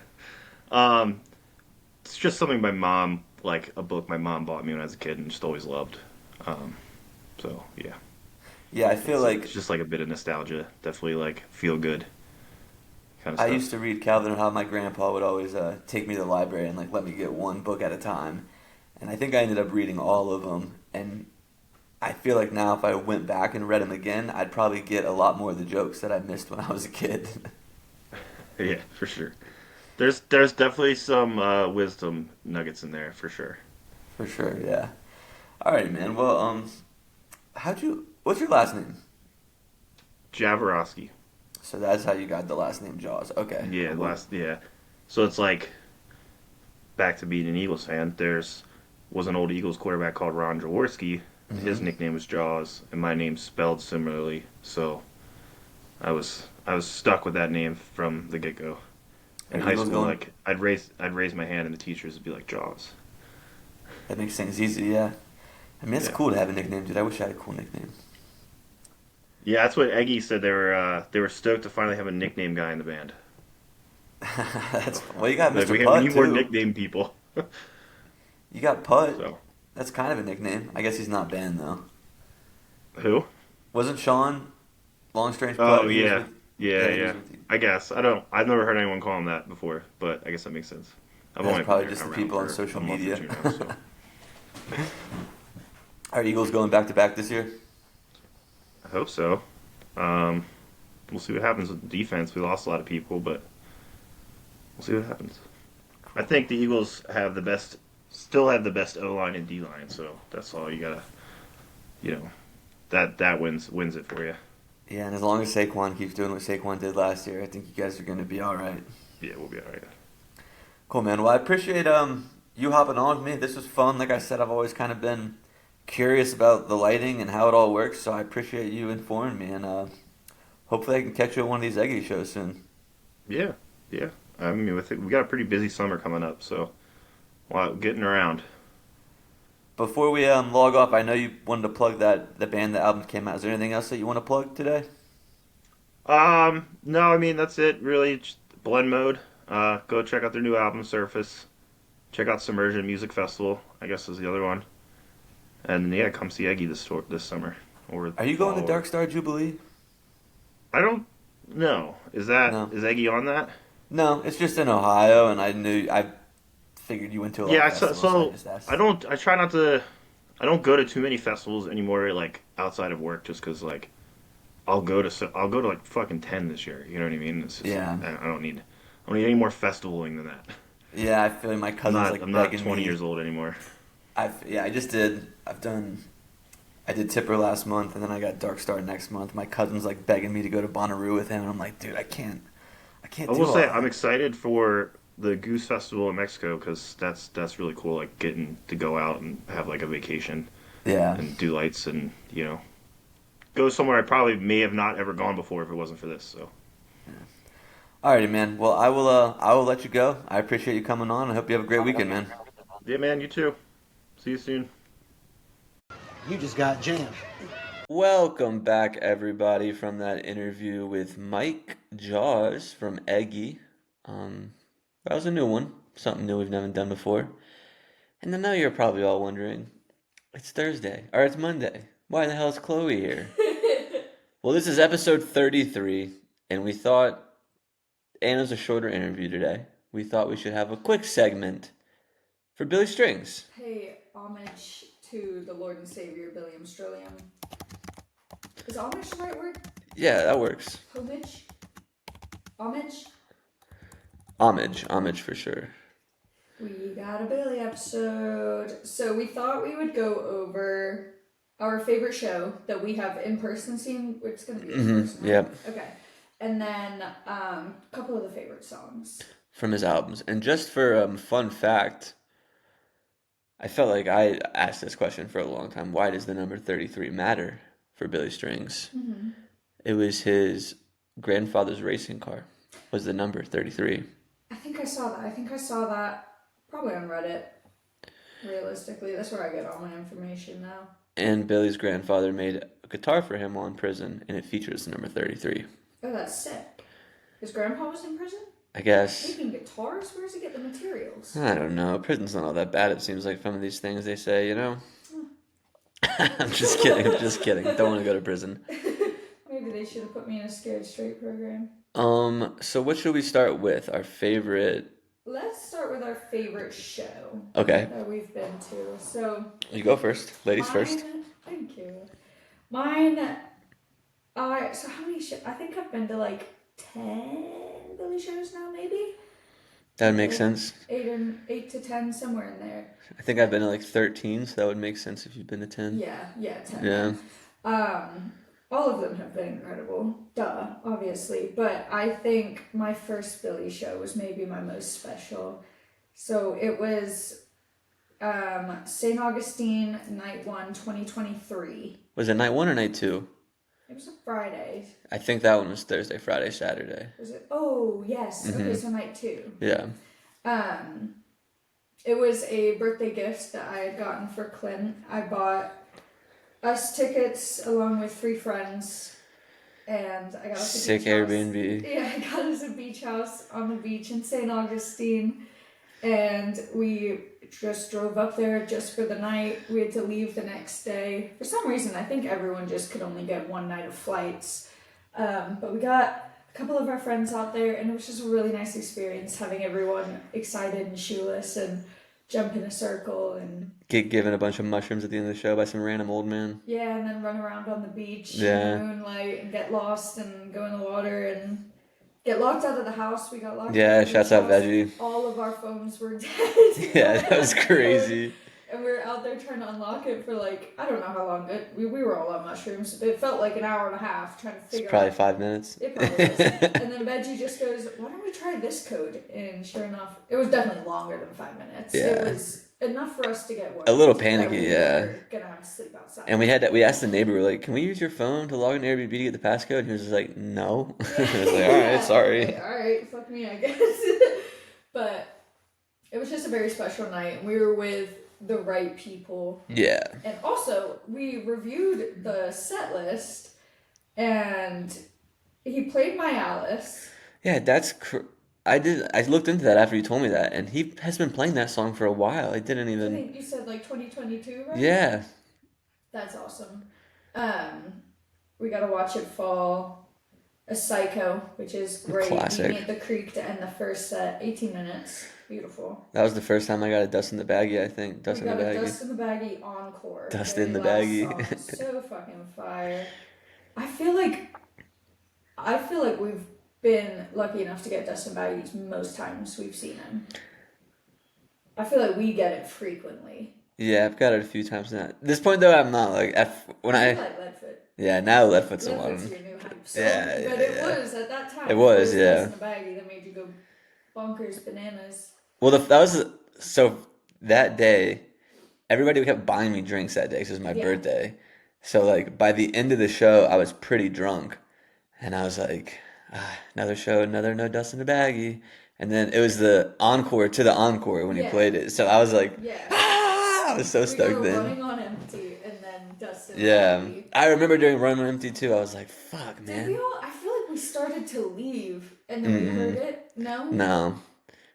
It's just something my mom, like a book my mom bought me when I was a kid and just always loved. So yeah. Yeah, I feel like It's just like a bit of nostalgia. Definitely like feel good kind of I stuff. used to read Calvin and Hobbes. My grandpa would always take me to the library and let me get one book at a time, and I think I ended up reading all of them. And I feel like now if I went back and read them again, I'd probably get a lot more of the jokes that I missed when I was a kid. Yeah, for sure. There's definitely some wisdom nuggets in there for sure. For sure, yeah. All right, man. Well, what's your last name? Jaworowski. So that's how you got the last name Jaws. Okay. Yeah, Cool. yeah. So it's like back to being an Eagles fan. Was an old Eagles quarterback called Ron Jaworowski. Mm-hmm. His nickname was Jaws, and my name's spelled similarly. So I was stuck with that name from the get go. In Are high Eagles school, going- like I'd raise my hand, and the teachers would be like Jaws. That makes things easy, yeah. I mean, it's Yeah. cool to have a nickname, dude. I wish I had a cool nickname. Yeah, that's what Eggy said. They were stoked to finally have a nickname guy in the band. Well, you got Like, Mr. we Putt, need more too. nickname people. You got Putt. So That's kind of a nickname. I guess he's not banned, though. who? Wasn't Sean Longstrange Putt? Oh He was yeah, with- yeah, he yeah. was with you. I guess I've never heard anyone call him that before, but I guess that makes sense. I've That's only probably been just the around people on for social a month or media. two now, so. Are Eagles going back to back this year? I hope so. We'll see what happens with the defense. We lost a lot of people, but we'll see what happens. I think the Eagles still have the best O line and D line, so that's all you gotta, that wins it for you. Yeah, and as long as Saquon keeps doing what Saquon did last year, I think you guys are going to be all right. Yeah, we'll be all right. Cool, man. Well, I appreciate you hopping on with me. This was fun. Like I said, I've always kind of been curious about the lighting and how it all works, so I appreciate you informing me, and hopefully I can catch you at one of these Eggy shows soon. Yeah. I mean, we got a pretty busy summer coming up, so getting around. Before we log off, I know you wanted to plug the band, the album came out. Is there anything else that you want to plug today? No, I mean that's it. Really, just Blend Mode. Go check out their new album, Surface. Check out Submersion Music Festival. I guess is the other one. And yeah, come see Eggy this summer. Are you going to Dark Star Jubilee? I don't know. Is No. Eggy on that? No, it's just in Ohio, and I figured you went to a lot of Yeah, so, festivals, so I so just asked. I try not to. I don't go to too many festivals anymore, like outside of work, just because like I'll go to like fucking 10 this year. You know what I mean? It's just like Yeah. I don't need any more festivaling than that. Yeah, I feel like my cousin's I'm like not begging 20 me. years old anymore. I just did. I did Tipper last month, and then I got Dark Star next month. My cousin's like begging me to go to Bonnaroo with him, and I'm like, dude, I can't I will do all say I'm that. excited for the Goose Festival in Mexico because that's really cool. Like getting to go out and have like a vacation Yeah. and do lights and go somewhere I probably may have not ever gone before if it wasn't for this. So Alrighty, man. Well, I will let you go. I appreciate you coming on. I hope you have a great weekend, man. yeah, man, you too. See you soon. You just got jammed. Welcome back, everybody, from that interview with Mike Jaws from Eggy. That was a new one, something new we've never done before. And I know you're probably all wondering, it's Thursday, or it's Monday. Why the hell is Chloe here? Well, this is episode 33, and we thought, and it was a shorter interview today, we thought we should have a quick segment for Billy Strings. Pay homage to the Lord and Savior, Billiam Strillium. Is homage the right word? Yeah, that works. Homage? Homage? Homage for sure. We got a Billy episode. So we thought we would go over our favorite show that we have in person seen. It's going to be in person. Right? Yep. Okay. And then a couple of the favorite songs. From his albums. And just for fun fact, I felt like I asked this question for a long time. Why does the number 33 matter for Billy Strings? Mm-hmm. It was his grandfather's racing car was the number 33. I think I saw that probably on Reddit. Realistically, that's where I get all my information now. And Billy's grandfather made a guitar for him while in prison, and it features the number 33. Oh, that's sick. His grandpa was in prison? I guess. Making guitars? Where does he get the materials? I don't know. Prison's not all that bad, it seems like, some of these things they say, you know? I'm just kidding. I'm just kidding. Don't want to go to prison. Maybe they should have put me in a Scared Straight program. So what should we start with? Our favorite... Let's start with our favorite show. Okay. That we've been to. So... You go first. Ladies first. Thank you. Mine... so how many shows? I think I've been to like 10 Billy shows now, maybe? That would make sense. 8 to 10, somewhere in there. I think I've been to like 13, so that would make sense if you've been to 10. Yeah, 10. Yeah. All of them have been incredible. Duh, obviously. But I think my first Billy show was maybe my most special. So it was St. Augustine, Night 1, 2023. Was it night 1 or night 2? It was a Friday. I think that one was Thursday, Friday, Saturday. Was it? Oh, yes. Mm-hmm. Okay, so Night 2. Yeah. It was a birthday gift that I had gotten for Clint. I bought us tickets along with 3 friends, and I got us a Sick beach house. Airbnb. Yeah, I got us a beach house on the beach in St. Augustine, and we just drove up there just for the night. We had to leave the next day. For some reason, I think everyone just could only get one night of flights, but we got a couple of our friends out there, and it was just a really nice experience having everyone excited and shoeless and jump in a circle and Get given a bunch of mushrooms at the end of the show by some random old man. yeah, and then run around on the beach Yeah. in the moonlight and get lost and go in the water and get locked out of the house. We got locked Yeah, out of the shouts out house. Veggie. All of our phones were dead. Yeah, that was crazy. And we were out there trying to unlock it for like, I don't know how long. We were all on mushrooms. It felt like an hour and a half trying to figure It's probably out. 5 minutes. It probably was. And then Veggie just goes, why don't we try this code? And sure enough, it was definitely longer than 5 minutes. Yeah. It was enough for us to get worried. A little that panicky, we yeah. were gonna have to sleep outside. And we asked the neighbor, we're like, can we use your phone to log into Airbnb to get the passcode? And he was just like, no. I was like, all right, sorry. Okay, all right, fuck me, I guess. But it was just a very special night. We were with the right people. Yeah. And also, we reviewed the set list, and he played My Alice. Yeah, I looked into that after you told me that, and he has been playing that song for a while. I didn't I even... think you said like 2022, right? Yeah. That's awesome. We got to watch it fall. A Psycho, which is great. Classic. We made the Creek to end the first set, 18 minutes. Beautiful. That was the first time I got a Dust in the Baggie, I think. Dust We in the got a Baggie. Dust in the Baggie encore. Dust Very in the last Baggie. song. So fucking fire. I feel like we've been lucky enough to get Dust in Baggies most times we've seen him. I feel like we get it frequently. Yeah, I've got it a few times now. At this point, though, I'm not like when I like Leadfoot. Yeah, now Leadfoot's the Leadfoot's one. your new hype song. Yeah, But it was at that time. It was, yeah. Dust in the Baggie that made you go bonkers bananas. Well, that was so that day. Everybody kept buying me drinks that day because it was my birthday. So like by the end of the show, I was pretty drunk, and I was like, another show, another No Dust in the Baggie. And then it was the encore to the encore when he played it. So I was like, I was so stoked then. Running on Empty and then Dust in the Yeah, Baggie. I remember doing Run on Empty too. I was like, fuck, man. I feel like we started to leave and then we heard it. No? No,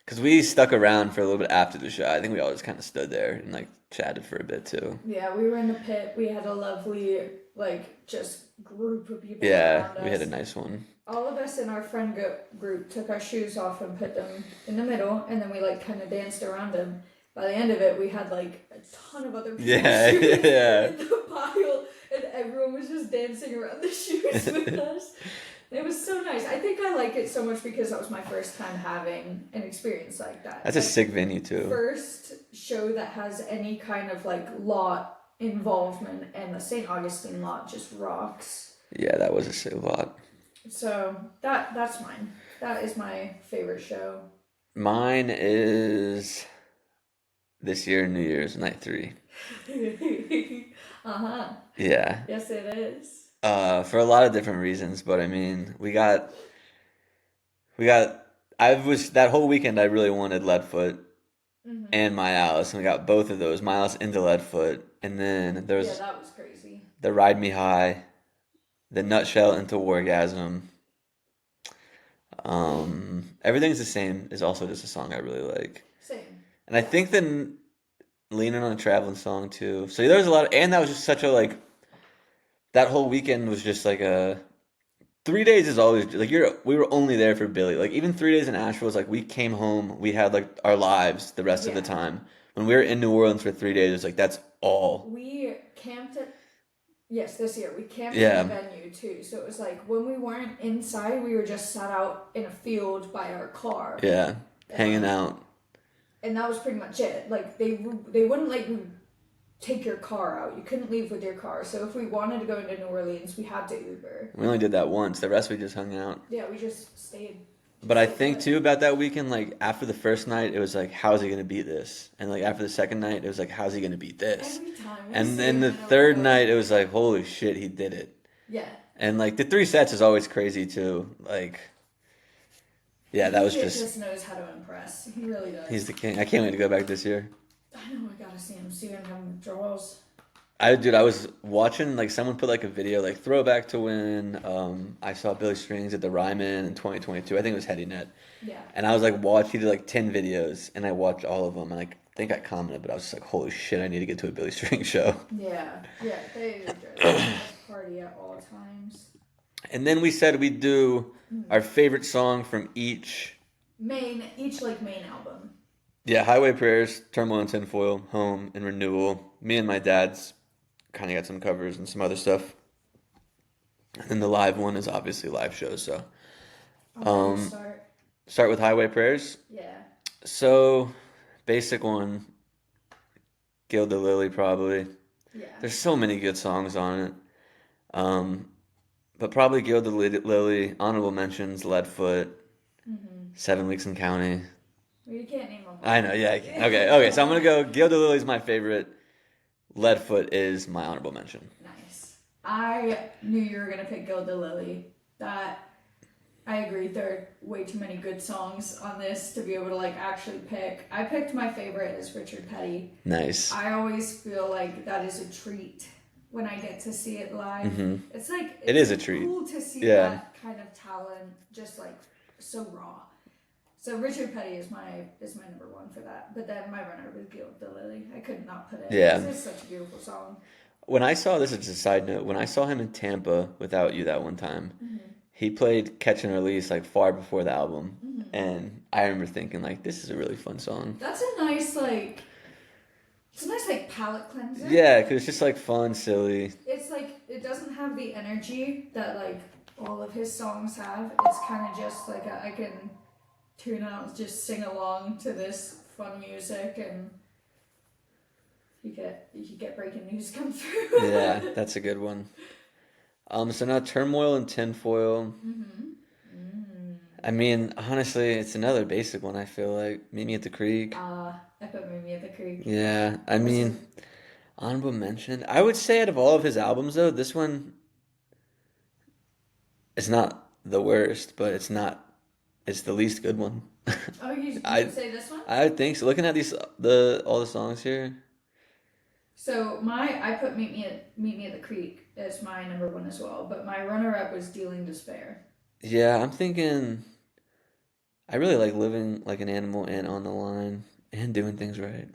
because we stuck around for a little bit after the show. I think we all just kind of stood there and like chatted for a bit too. Yeah, we were in the pit. We had a lovely, like, just group of people Yeah, around us. we had a nice one. All of us in our friend group took our shoes off and put them in the middle, and then we, like, kind of danced around them. By the end of it, we had, like, a ton of other people's shoes in the pile, and everyone was just dancing around the shoes with us. It was so nice. I think I like it so much because that was my first time having an experience like that. That's a sick venue too. First show that has any kind of like lot involvement, and the St. Augustine lot just rocks. Yeah, that was a sick lot. So that's mine. That is my favorite show. Mine is this year, New Year's, night 3. Yeah. Yes, it is. For a lot of different reasons, but I mean, that whole weekend I really wanted Leadfoot and My Alice, and we got both of those. My Alice into Leadfoot, and then there was that was crazy. the Ride Me High, the Nutshell into Wargasm. Everything's the Same is also just a song I really like. Same. And I think the Leaning on a Traveling Song too. So there's a lot and that was just such a like, that whole weekend was just like 3 days is always like we were only there for Billy. Like even 3 days in Asheville was like we came home, we had like our lives the rest of the time. When we were in New Orleans for 3 days, it's like that's all. We camped at this year we camped at the venue too. So it was like when we weren't inside, we were just sat out in a field by our car. Yeah, hanging out. And that was pretty much it. Like they wouldn't let you take your car out. You couldn't leave with your car. So if we wanted to go into New Orleans, we had to Uber. We only did that once. The rest we just hung out. Yeah, we just stayed. But I think too about that weekend, like after the first night, it was like, how's he gonna beat this? And like after the second night, it was like, how's he gonna beat this? Every time. And then the third night, it was like, holy shit, he did it. Yeah. And like the 3 sets is always crazy too. Like, yeah, that was He just knows how to impress. He really does. He's the king. I can't wait to go back this year. I know, I gotta see him having withdrawals. I was watching like someone put like a video like throwback to when I saw Billy Strings at the Ryman in 2022. I think it was Heady Net. Yeah. And I was like he did like 10 videos and I watched all of them and I think I commented, but I was just like, holy shit, I need to get to a Billy Strings show. Yeah, they just party at all times. And then we said we'd do our favorite song from each main album. Yeah, Highway Prayers, Turmoil and Tinfoil, Home, and Renewal. Me and my dad's kind of got some covers and some other stuff. And then the live one is obviously live shows, so. Start with Highway Prayers? Yeah. So, basic one, Gilda Lily probably. Yeah. There's so many good songs on it. But probably Gilda Lily, honorable mentions, Leadfoot, 7 Weeks in County. Well, you can't name them. I know, yeah. Okay, so I'm going to go, Gilda Lily's my favorite. Leadfoot is my honorable mention. Nice. I knew you were going to pick Gilda Lily. I agree. There are way too many good songs on this to be able to like actually pick. I picked my favorite as Richard Petty. Nice. I always feel like that is a treat when I get to see it live. It's like it is a treat. Cool to see that kind of talent just like so raw. So Richard Petty is my number one for that. But then my runner was Gilda Lily. I could not put it. Yeah. It's such a beautiful song. When I saw this, is a side note. When I saw him in Tampa, Without You, that one time, he played Catch and Release like far before the album, and I remember thinking like, this is a really fun song. That's a nice like. It's a nice like palate cleanser. Yeah, because it's just like fun, silly. It's like it doesn't have the energy that like all of his songs have. It's kind of just like I can tune out and just sing along to this fun music, and you get breaking news come through. Yeah, that's a good one. So now Turmoil and Tinfoil. I mean, honestly, it's another basic one. I feel like Meet Me at the Creek. I put Meet Me at the Creek. Yeah, I mean, honorable mention. I would say out of all of his albums, though, this one is not the worst, but it's the least good one. Oh, you would say this one? I think so. Looking at all the songs here. So I put Meet Me at the Creek as my number one as well, but my runner-up was Dealing Despair. Yeah, I'm thinking I really like Living Like an Animal and On the Line and Doing Things Right.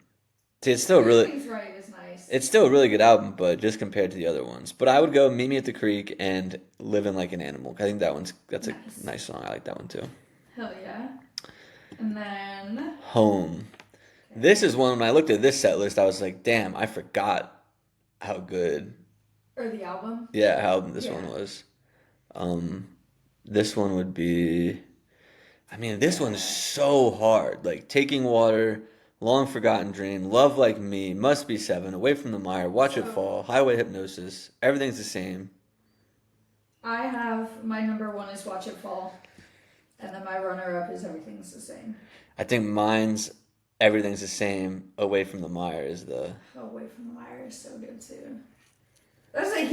See, it's still Doing Things Right is nice. it's still a really good album, but just compared to the other ones. But I would go Meet Me at the Creek and Living Like an Animal. I think that's a nice song. I like that one too. Hell yeah. And then Home. This is one, when I looked at this set list, I was like, damn, I forgot how good. Or the album? Yeah, how this one was. This one would be, I mean, this one's so hard. Like Taking Water, Long Forgotten Dream, Love Like Me, Must Be Seven, Away from the Mire, Watch It Fall, Highway Hypnosis. Everything's the same. I have my number one is Watch It Fall, and then my runner-up is Everything's the Same. I think mine's Everything's the Same. Away from the Mire is the. Away from the Mire is so good too. That's like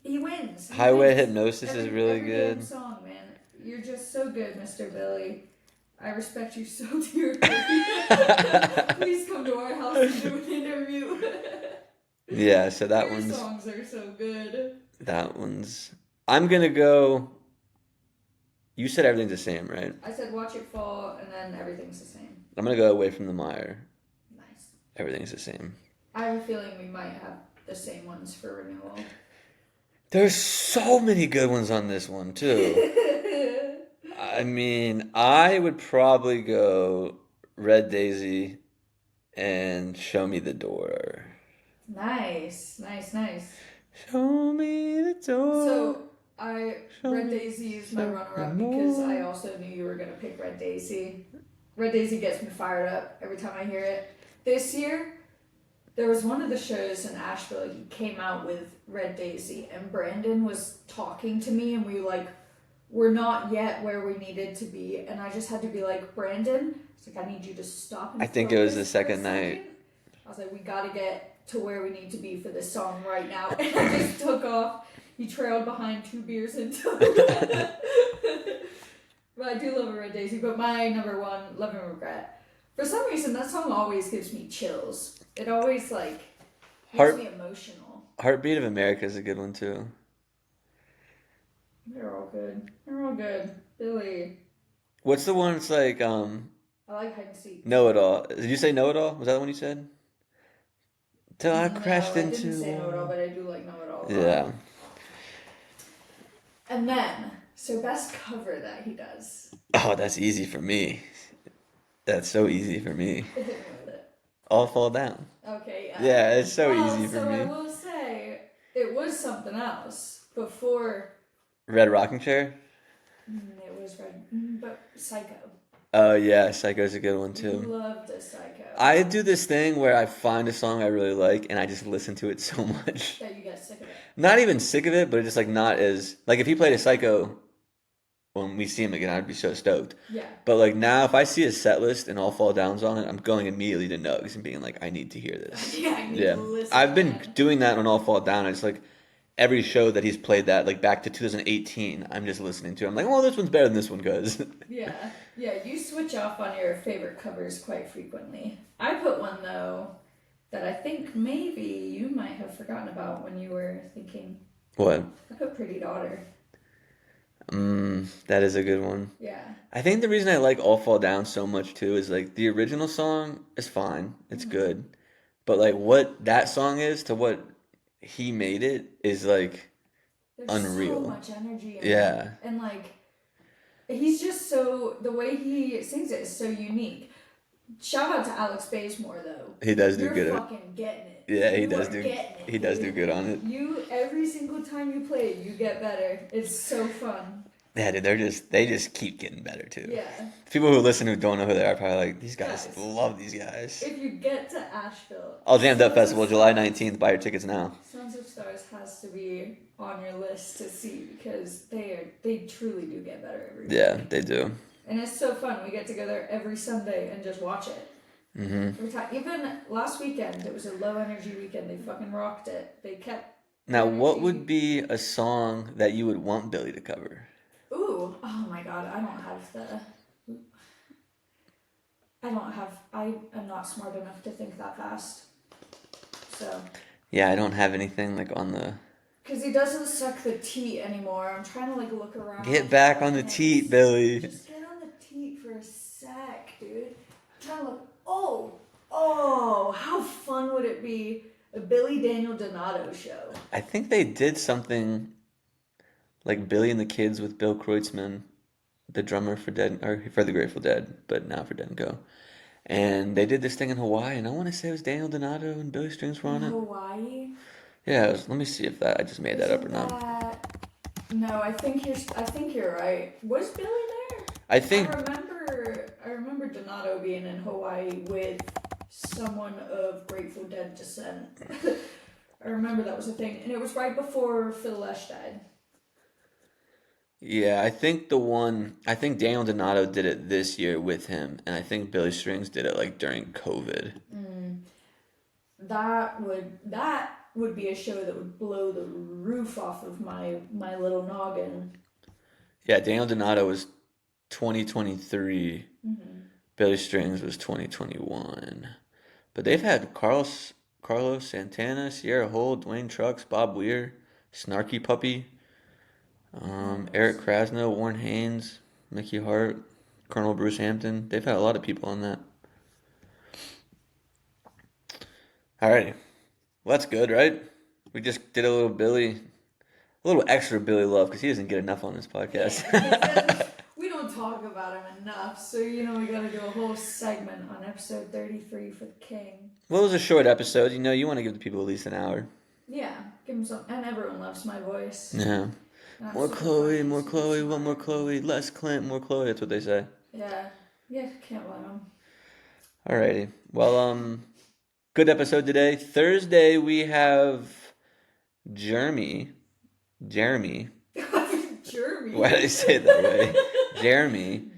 he wins. Highway Hypnosis is really every good. damn song, man. You're just so good, Mr. Billy. I respect you so dearly. Please come to our house and do an interview. Yeah, so that Your one's. songs are so good. That one's. I'm gonna go. You said Everything's the Same, right? I said Watch It Fall, and then Everything's the Same. I'm gonna go Away from the Mire. Nice. Everything's the same. I have a feeling we might have the same ones for renewal. There's so many good ones on this one too. I mean, I would probably go Red Daisy and Show Me the Door. Nice. Show me the door. So Red Daisy is my runner-up because I also knew you were gonna pick Red Daisy. Red Daisy gets me fired up every time I hear it. This year, there was one of the shows in Asheville. He came out with Red Daisy, and Brandon was talking to me, and we're not yet where we needed to be. And I just had to be like, Brandon, it's like, I need you to stop. And I think it was the focus for a second night. I was like, we gotta get to where we need to be for this song right now. And I just took off. He trailed behind 2 beers into But I do love a Red Daisy. But my number one, Love and Regret. For some reason, that song always gives me chills. It always makes me emotional. Heartbeat of America is a good one too. They're all good. Billy. What's the one that's like I like Hide and Seek. Know It All? Did you say Know It All? Was that the one you said? Till I crashed into. I didn't say Know It All, but I do like Know It All. Yeah. And then, so best cover that he does. Oh, that's easy for me. That's so easy for me. Hit me with it. All Fall Down. Okay, yeah. Yeah, it's so easy for so me. I will say, it was something else before. Red Rocking Chair? It was Red, but Psycho. Oh, yeah, Psycho's a good one too. Loved a Psycho. I do this thing where I find a song I really like and I just listen to it so much. That you get sick of it. Not even sick of it, but it's just like not as. Like if he played a Psycho when we see him again, I'd be so stoked. Yeah. But like now, if I see his set list and All Fall Down's on it, I'm going immediately to Nugs and being like, I need to hear this. Yeah, I need to listen. I've been to it. doing that on All Fall Down. It's like every show that he's played that, like back to 2018, I'm just listening to it. I'm like, well, this one's better than this one, cuz. Yeah, you switch off on your favorite covers quite frequently. I put one, though, that I think maybe you might have forgotten about when you were thinking. What? I put Pretty Daughter. That is a good one. Yeah. I think the reason I like All Fall Down so much too is like the original song is fine. It's good. But like what that song is to what he made it is like There's unreal. so much energy in Yeah. him. And like, he's just so, the way he sings it is so unique. Shout out to Alex Bazemore though. He does do You're good at it. fucking getting it. Yeah, he You does are do. getting it, He does do dude. good on it. You, every single time you play, you get better. It's so fun. Yeah, dude, they just keep getting better too. Yeah. People who listen who don't know who they are probably like, these guys Guys. love these guys. If you get to Asheville, All Jammed Up Sons of Festival, July Stars- 19th. Buy your tickets now. Sons of Stars has to be on your list to see because they truly do get better every week. Yeah, they do. And it's so fun. We get together every Sunday and just watch it. Mm-hmm. Even last weekend, it was a low energy weekend. They fucking rocked it. They kept. Now, what energy. would be a song that you would want Billy to cover? Ooh, oh my god, I am not smart enough to think that fast. So. Yeah, I don't have anything like on the. Because he doesn't suck the teat anymore. I'm trying to like look around. Get back on the teat, Billy. Just get on the teat for a sec, dude. I'm trying to look. Oh, how fun would it be? A Billy Daniel Donato show. I think they did something like Billy and the Kids with Bill Kreutzmann, the drummer for the Grateful Dead, but now for Dead and Co. And they did this thing in Hawaii, and I want to say it was Daniel Donato and Billy Strings were on it. Hawaii? Yeah, let me see if I just made that up or not. No, I think you're right. Was Billy there? I think I remember Donato being in Hawaii with someone of Grateful Dead descent. I remember that was a thing, and it was right before Phil Lesh died. Yeah, I think Daniel Donato did it this year with him, and I think Billy Strings did it like during COVID. That would be a show that would blow the roof off of my little noggin. Yeah, Daniel Donato was 2023. Billy Strings was 2021. But they've had Carlos Santana, Sierra Hull, Dwayne Trucks, Bob Weir, Snarky Puppy, Eric Krasno, Warren Haynes, Mickey Hart, Colonel Bruce Hampton. They've had a lot of people on that. Alrighty. Well, that's good, right? We just did a little extra Billy love because he doesn't get enough on this podcast. Yeah, we don't talk about him enough, so we gotta do a whole segment on episode 33 for the King. Well, it was a short episode. You want to give the people at least an hour. Yeah, give him some, and everyone loves my voice. Yeah. And More I'm super Chloe, funny, more super Chloe, smart. one more Chloe, less Clint, more Chloe. That's what they say. Yeah, can't blame him. Alrighty. Well, good episode today. Thursday we have Jeremy. Jeremy. Why did I say it that way? Jeremy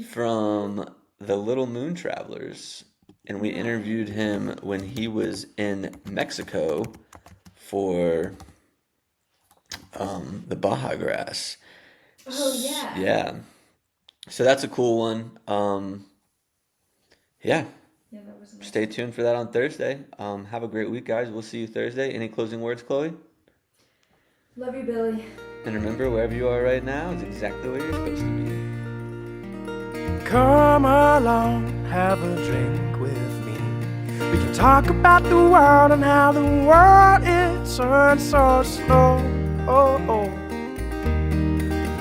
from the Little Moon Travelers. And we interviewed him when he was in Mexico for the Baja Grass. Oh yeah. Yeah. So that's a cool one. Yeah. Yeah, that was nice. Stay tuned for that on Thursday. Have a great week, guys. We'll see you Thursday. Any closing words, Chloe? Love you, Billy. And remember, wherever you are right now is exactly where you're supposed to be. Come along, have a drink with me. We can talk about the world and how the world is turned so slow.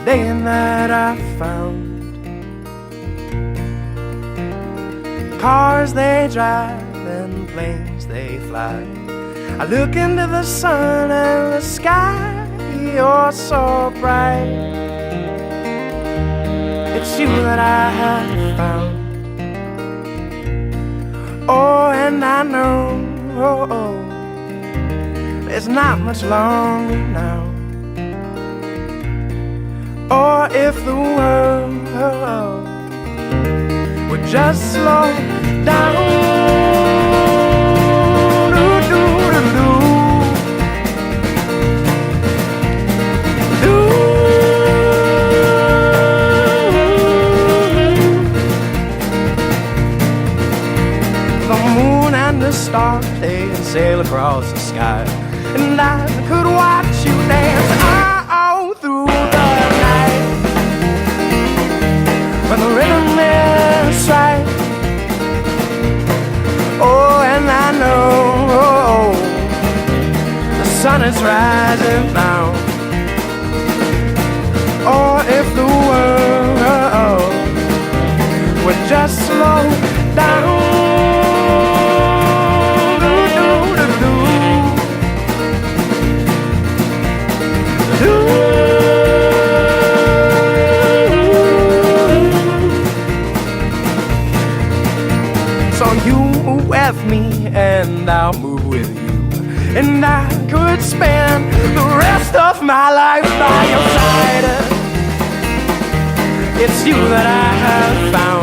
Day and night I found cars they drive and planes they fly. I look into the sun and the sky, you're so bright. It's you that I have found. Oh, and I know there's not much longer now. Or if the world would just slow down. The stars, they sail across the sky, and I could watch you dance all through the night. When the rhythm is right, oh, and I know the sun is rising now. just slow down. So you move with me and I'll move with you, and I could spend the rest of my life by your side. It's you that I have found.